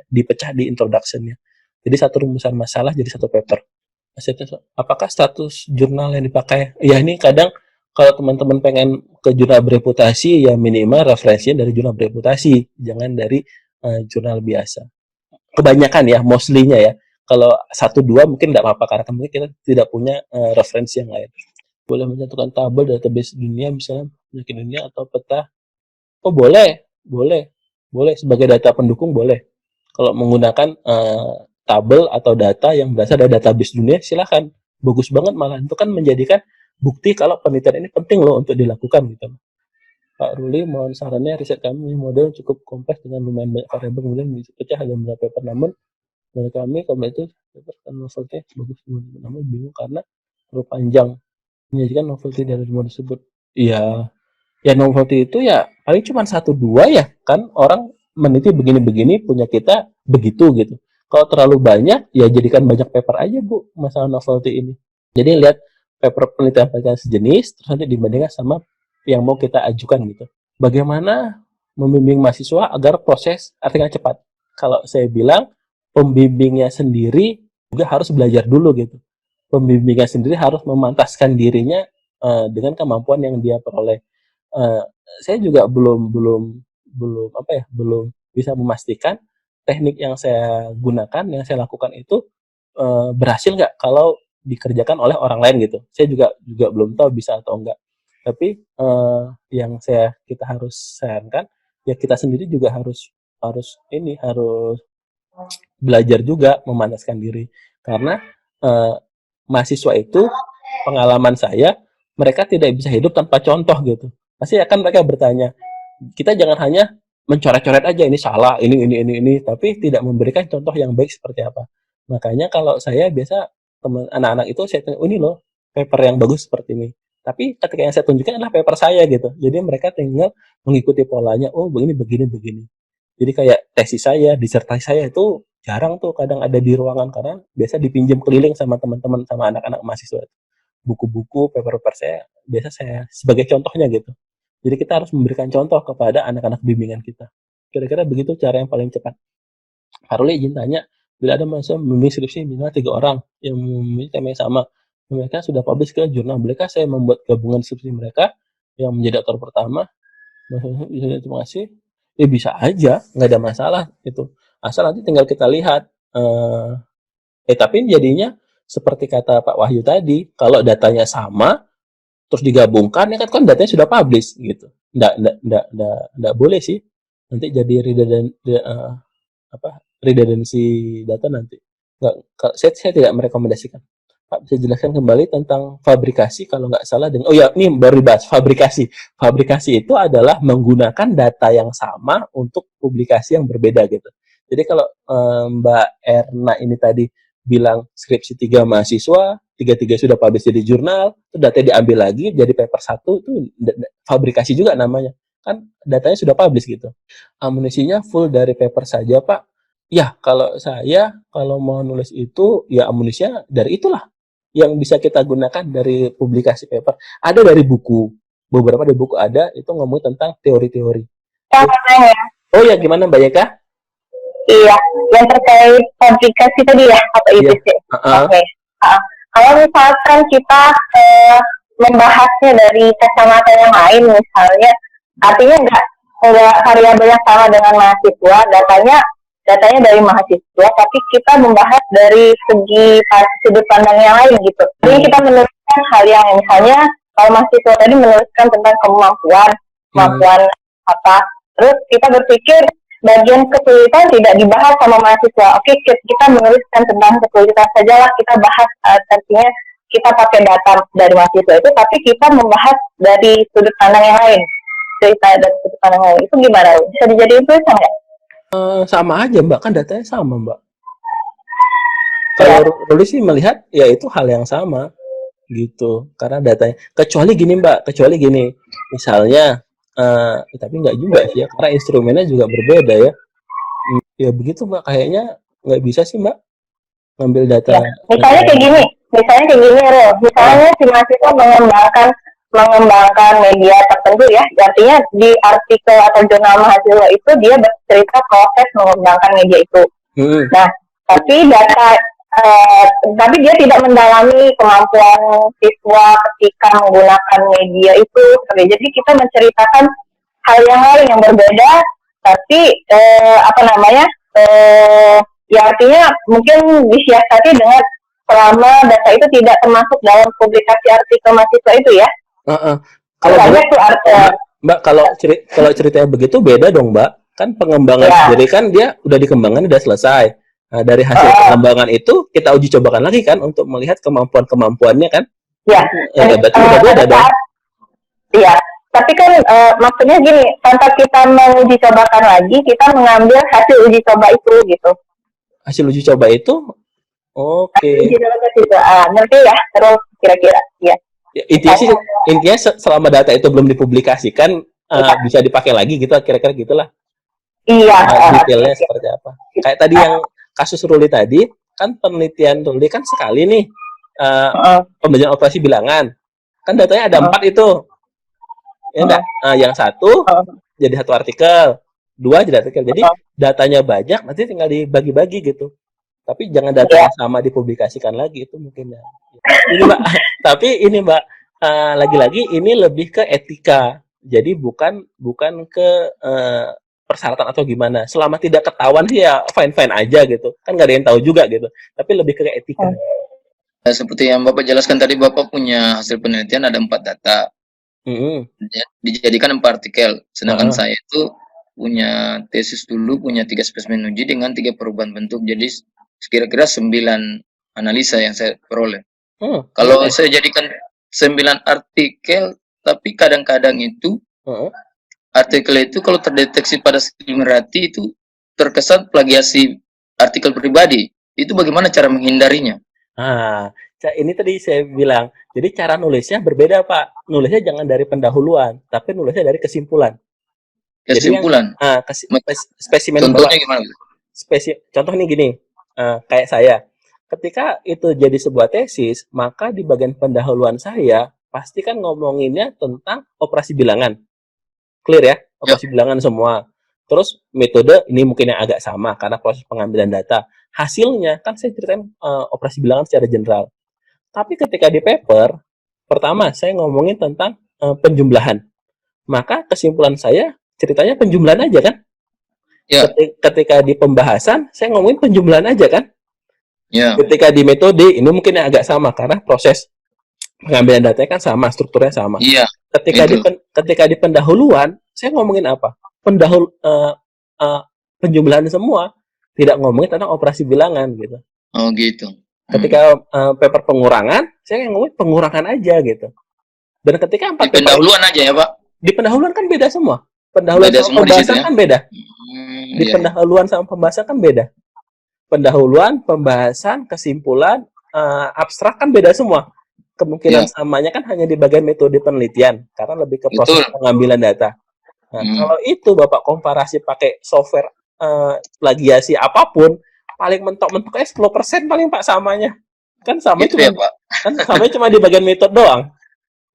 dipecah di introduction-nya. Jadi satu rumusan masalah jadi satu paper. Apakah status jurnal yang dipakai? Ya ini kadang kalau teman-teman pengen ke jurnal bereputasi ya minimal referensinya dari jurnal bereputasi, jangan dari jurnal biasa. Kebanyakan ya, mostly-nya ya. Kalau 1-2 mungkin tidak apa-apa karena mungkin kita tidak punya referensi yang lain. boleh mencantumkan tabel database dunia misalnya penyakit dunia atau peta. Oh boleh, boleh sebagai data pendukung boleh. Kalau menggunakan tabel atau data yang berasal dari database dunia silahkan, bagus banget malah itu kan menjadikan bukti kalau penelitian ini penting loh untuk dilakukan gitu. Pak Ruli, mohon sarannya riset kami model cukup kompleks dengan lumayan banyak variabel kemudian bisa pecah dalam beberapa paper, namun menurut kami kalau itu paper kan novelty bagus namun bingung karena terlalu panjang menyajikan novelty dari model tersebut. Iya, ya novelty itu ya paling cuma 1-2 ya kan orang meneliti begini-begini punya kita begitu gitu. Kalau terlalu banyak ya jadikan banyak paper aja Bu masalah novelty ini. Jadi lihat paper penelitian sejenis terus nanti dibandingkan sama yang mau kita ajukan gitu. Bagaimana membimbing mahasiswa agar proses artikel cepat? Kalau saya bilang pembimbingnya sendiri juga harus belajar dulu gitu. Pembimbingnya sendiri harus memantaskan dirinya dengan kemampuan yang dia peroleh. Saya juga belum bisa memastikan teknik yang saya gunakan, yang saya lakukan itu berhasil nggak kalau dikerjakan oleh orang lain gitu. Saya juga belum tahu bisa atau enggak. Tapi yang kita harus sarankan ya kita sendiri juga harus belajar juga memanaskan diri karena mahasiswa itu pengalaman saya mereka tidak bisa hidup tanpa contoh gitu. Pasti akan mereka bertanya, kita jangan hanya mencoret-coret aja ini salah, ini, tapi tidak memberikan contoh yang baik seperti apa. Makanya kalau saya biasa teman anak-anak itu saya tanya, oh, ini loh paper yang bagus seperti ini. Tapi ketika yang saya tunjukkan adalah paper saya gitu. Jadi mereka tinggal mengikuti polanya, oh begini. Jadi kayak tesis saya, disertasi saya itu jarang tuh kadang ada di ruangan karena biasa dipinjam keliling sama teman-teman sama anak-anak mahasiswa. Buku-buku, paper-paper saya biasa saya sebagai contohnya gitu. Jadi kita harus memberikan contoh kepada anak-anak bimbingan kita. Kira-kira begitu cara yang paling cepat. Pak Ruli izin tanya, bila ada mahasiswa membimbing skripsi minimal 3 orang yang memiliki tema yang sama, mereka sudah publish ke jurnal, bolehkah saya membuat gabungan skripsi mereka yang menjadi autor pertama? Terima kasih. Bisa aja, nggak ada masalah itu. Asal nanti tinggal kita lihat. Tapi jadinya seperti kata Pak Wahyu tadi, kalau datanya sama, terus digabungkan, ya kan datanya sudah publish gitu. Nggak boleh sih. Nanti jadi redundancy data nanti. Saya tidak merekomendasikan. Pak bisa jelaskan kembali tentang fabrikasi kalau nggak salah dengan ini baru dibahas fabrikasi. Fabrikasi itu adalah menggunakan data yang sama untuk publikasi yang berbeda gitu. Jadi kalau Mbak Erna ini tadi bilang skripsi 3 mahasiswa, 3 sudah publish di jurnal, itu data diambil lagi jadi paper 1 itu fabrikasi juga namanya. Kan datanya sudah publish gitu. Amunisinya full dari paper saja, Pak. Ya, kalau mau nulis itu ya amunisinya dari itulah yang bisa kita gunakan dari publikasi paper. Ada dari buku, beberapa dari buku ada itu ngomong tentang teori-teori. Oh ya, gimana Mbak Yeka? Iya, yang terkait fabrikasi tadi ya, apa itu sih? Oke. Kalau misalkan kita membahasnya dari kacamata yang lain, misalnya, artinya nggak variabel yang sama dengan mahasiswa, datanya dari mahasiswa, tapi kita membahas dari segi sudut pandang yang lain gitu. Jadi kita menuliskan hal yang misalnya kalau mahasiswa tadi menuliskan tentang kemampuan apa, terus kita berpikir bagian kesulitan tidak dibahas sama mahasiswa. Oke, kita menuliskan tentang kesulitan sajalah, kita bahas artinya kita pakai data dari mahasiswa itu, tapi kita membahas dari sudut pandang yang lain. Cerita dari sudut pandang yang lain itu gimana? Bisa dijadiin tulisan nggak? Sama aja Mbak, kan datanya sama Mbak. Kalau Ruli sih melihat ya itu hal yang sama gitu, karena datanya kecuali gini misalnya tapi nggak juga sih ya, karena instrumennya juga berbeda ya. Ya begitu Mbak, kayaknya nggak bisa sih Mbak ngambil data. Ya, misalnya kayak gini Ro. Misalnya si mahasiswa mengembangkan media tertentu ya, artinya di artikel atau jurnal mahasiswa itu dia bercerita proses mengembangkan media itu. Nah, tapi dia tidak mendalami kemampuan siswa ketika menggunakan media itu. Jadi kita menceritakan hal yang lain yang berbeda, tapi ya artinya mungkin disiasati dengan selama data itu tidak termasuk dalam publikasi artikel mahasiswa itu ya. Kalau banyak tuh Mbak, kalau ceritanya begitu beda dong, Mbak. Kan pengembangan sendiri kan dia udah dikembangkan, udah selesai. Nah, dari hasil pengembangan itu kita uji cobakan lagi kan untuk melihat kemampuannya kan. Ya, berarti udah beda dong. Iya, tapi kan maksudnya gini, tanpa kita menguji cobakan lagi, kita mengambil hasil uji coba itu gitu. Hasil uji coba itu, oke. Uji coba itu, nanti ya, terus kira-kira, ya. Intinya selama data itu belum dipublikasikan, bisa dipakai lagi gitu, kira-kira gitulah. Iya. Detailnya seperti apa? Kayak tadi yang kasus Ruli tadi, kan penelitian Ruli kan sekali nih, pembelajaran operasi bilangan, kan datanya ada 4 itu, ya enggak? Yang satu jadi satu artikel, 2 jadi artikel, jadi datanya banyak, nanti tinggal dibagi-bagi gitu. Tapi jangan datanya sama dipublikasikan lagi, itu mungkin ya. Ini Mbak, tapi ini Mbak, lagi-lagi ini lebih ke etika, jadi bukan ke persyaratan atau gimana. Selama tidak ketahuan sih ya fine-fine aja gitu. Kan nggak ada yang tahu juga gitu. Tapi lebih ke etika. Seperti yang Bapak jelaskan tadi, Bapak punya hasil penelitian ada 4 data. Dijadikan 4 artikel. Sedangkan saya itu punya tesis dulu, punya 3 spesimen uji dengan 3 perubahan bentuk. Jadi kira-kira 9 analisa yang saya peroleh. Kalau saya jadikan 9 artikel, tapi kadang-kadang itu artikel itu kalau terdeteksi pada Merati itu terkesan plagiasi artikel pribadi. Itu bagaimana cara menghindarinya? Ini tadi saya bilang. Jadi cara nulisnya berbeda, Pak. Nulisnya jangan dari pendahuluan, tapi nulisnya dari kesimpulan. Kesimpulan. Spesimen contohnya gimana? Contoh nih gini, kayak saya. Ketika itu jadi sebuah tesis, maka di bagian pendahuluan saya pasti kan ngomonginnya tentang operasi bilangan. Clear ya, operasi bilangan semua. Terus metode ini mungkin yang agak sama karena proses pengambilan data. Hasilnya kan saya ceritain operasi bilangan secara general. Tapi ketika di paper, pertama saya ngomongin tentang penjumlahan. Maka kesimpulan saya ceritanya penjumlahan aja kan? Ketika di pembahasan, saya ngomongin penjumlahan aja kan? Ketika di metode, ini mungkin yang agak sama karena proses pengambilan datanya kan sama, strukturnya sama. Ketika di pendahuluan, saya ngomongin apa? Penjumlahan semua, tidak ngomongin tentang operasi bilangan gitu. Oh gitu. Ketika paper pengurangan, saya ngomongin pengurangan aja gitu. Dan ketika di pendahuluan aja ya Pak? Di pendahuluan kan beda semua. Pendahuluan beda sama pembahasan kan beda. Di pendahuluan sama pembahasan kan beda. Pendahuluan, pembahasan, kesimpulan, abstrak kan beda semua. Kemungkinan samanya kan hanya di bagian metode penelitian karena lebih ke proses pengambilan data. Nah, kalau itu Bapak komparasi pakai software plagiasi apapun, paling mentok-mentoknya 10% paling Pak samanya. Kan samanya gitu cuma kan samanya cuma di bagian metode doang.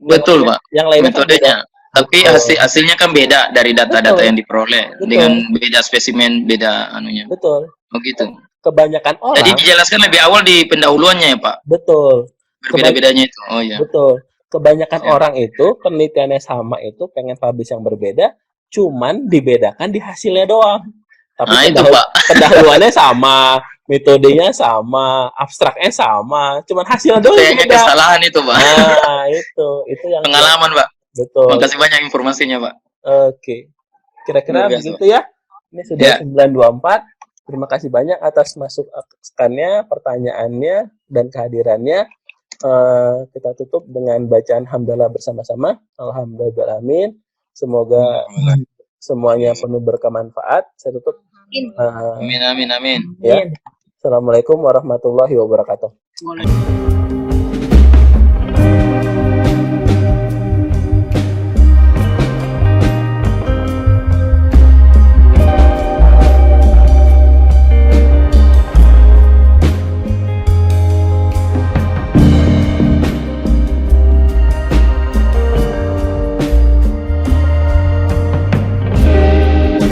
Betul, Pak. Yang lainnya metodenya. Tapi hasilnya kan beda dari data-data yang diperoleh. Dengan beda spesimen, beda anunya. Betul. Oh gitu. Kebanyakan orang. Jadi dijelaskan lebih awal di pendahuluannya ya Pak? Betul. Berbeda-bedanya itu. Oh iya. Betul. Kebanyakan orang itu penelitiannya sama itu pengen publish yang berbeda, cuman dibedakan di hasilnya doang. Tapi pendahuluannya sama, metodenya sama, abstraknya sama, cuman hasilnya doang. Kayaknya kesalahan itu Pak. Nah itu yang pengalaman Pak. Betul. Makasih banyak informasinya Pak. Oke. Kira-kira begitu ya. Ini sudah 9.24. Terima kasih banyak atas masukannya, pertanyaannya, dan kehadirannya. Kita tutup dengan bacaan hamdalah bersama-sama. Alhamdulillahirrahmanirrahim. Semoga semuanya penuh berkemanfaat. Saya tutup. Amin. Ya. Assalamualaikum warahmatullahi wabarakatuh.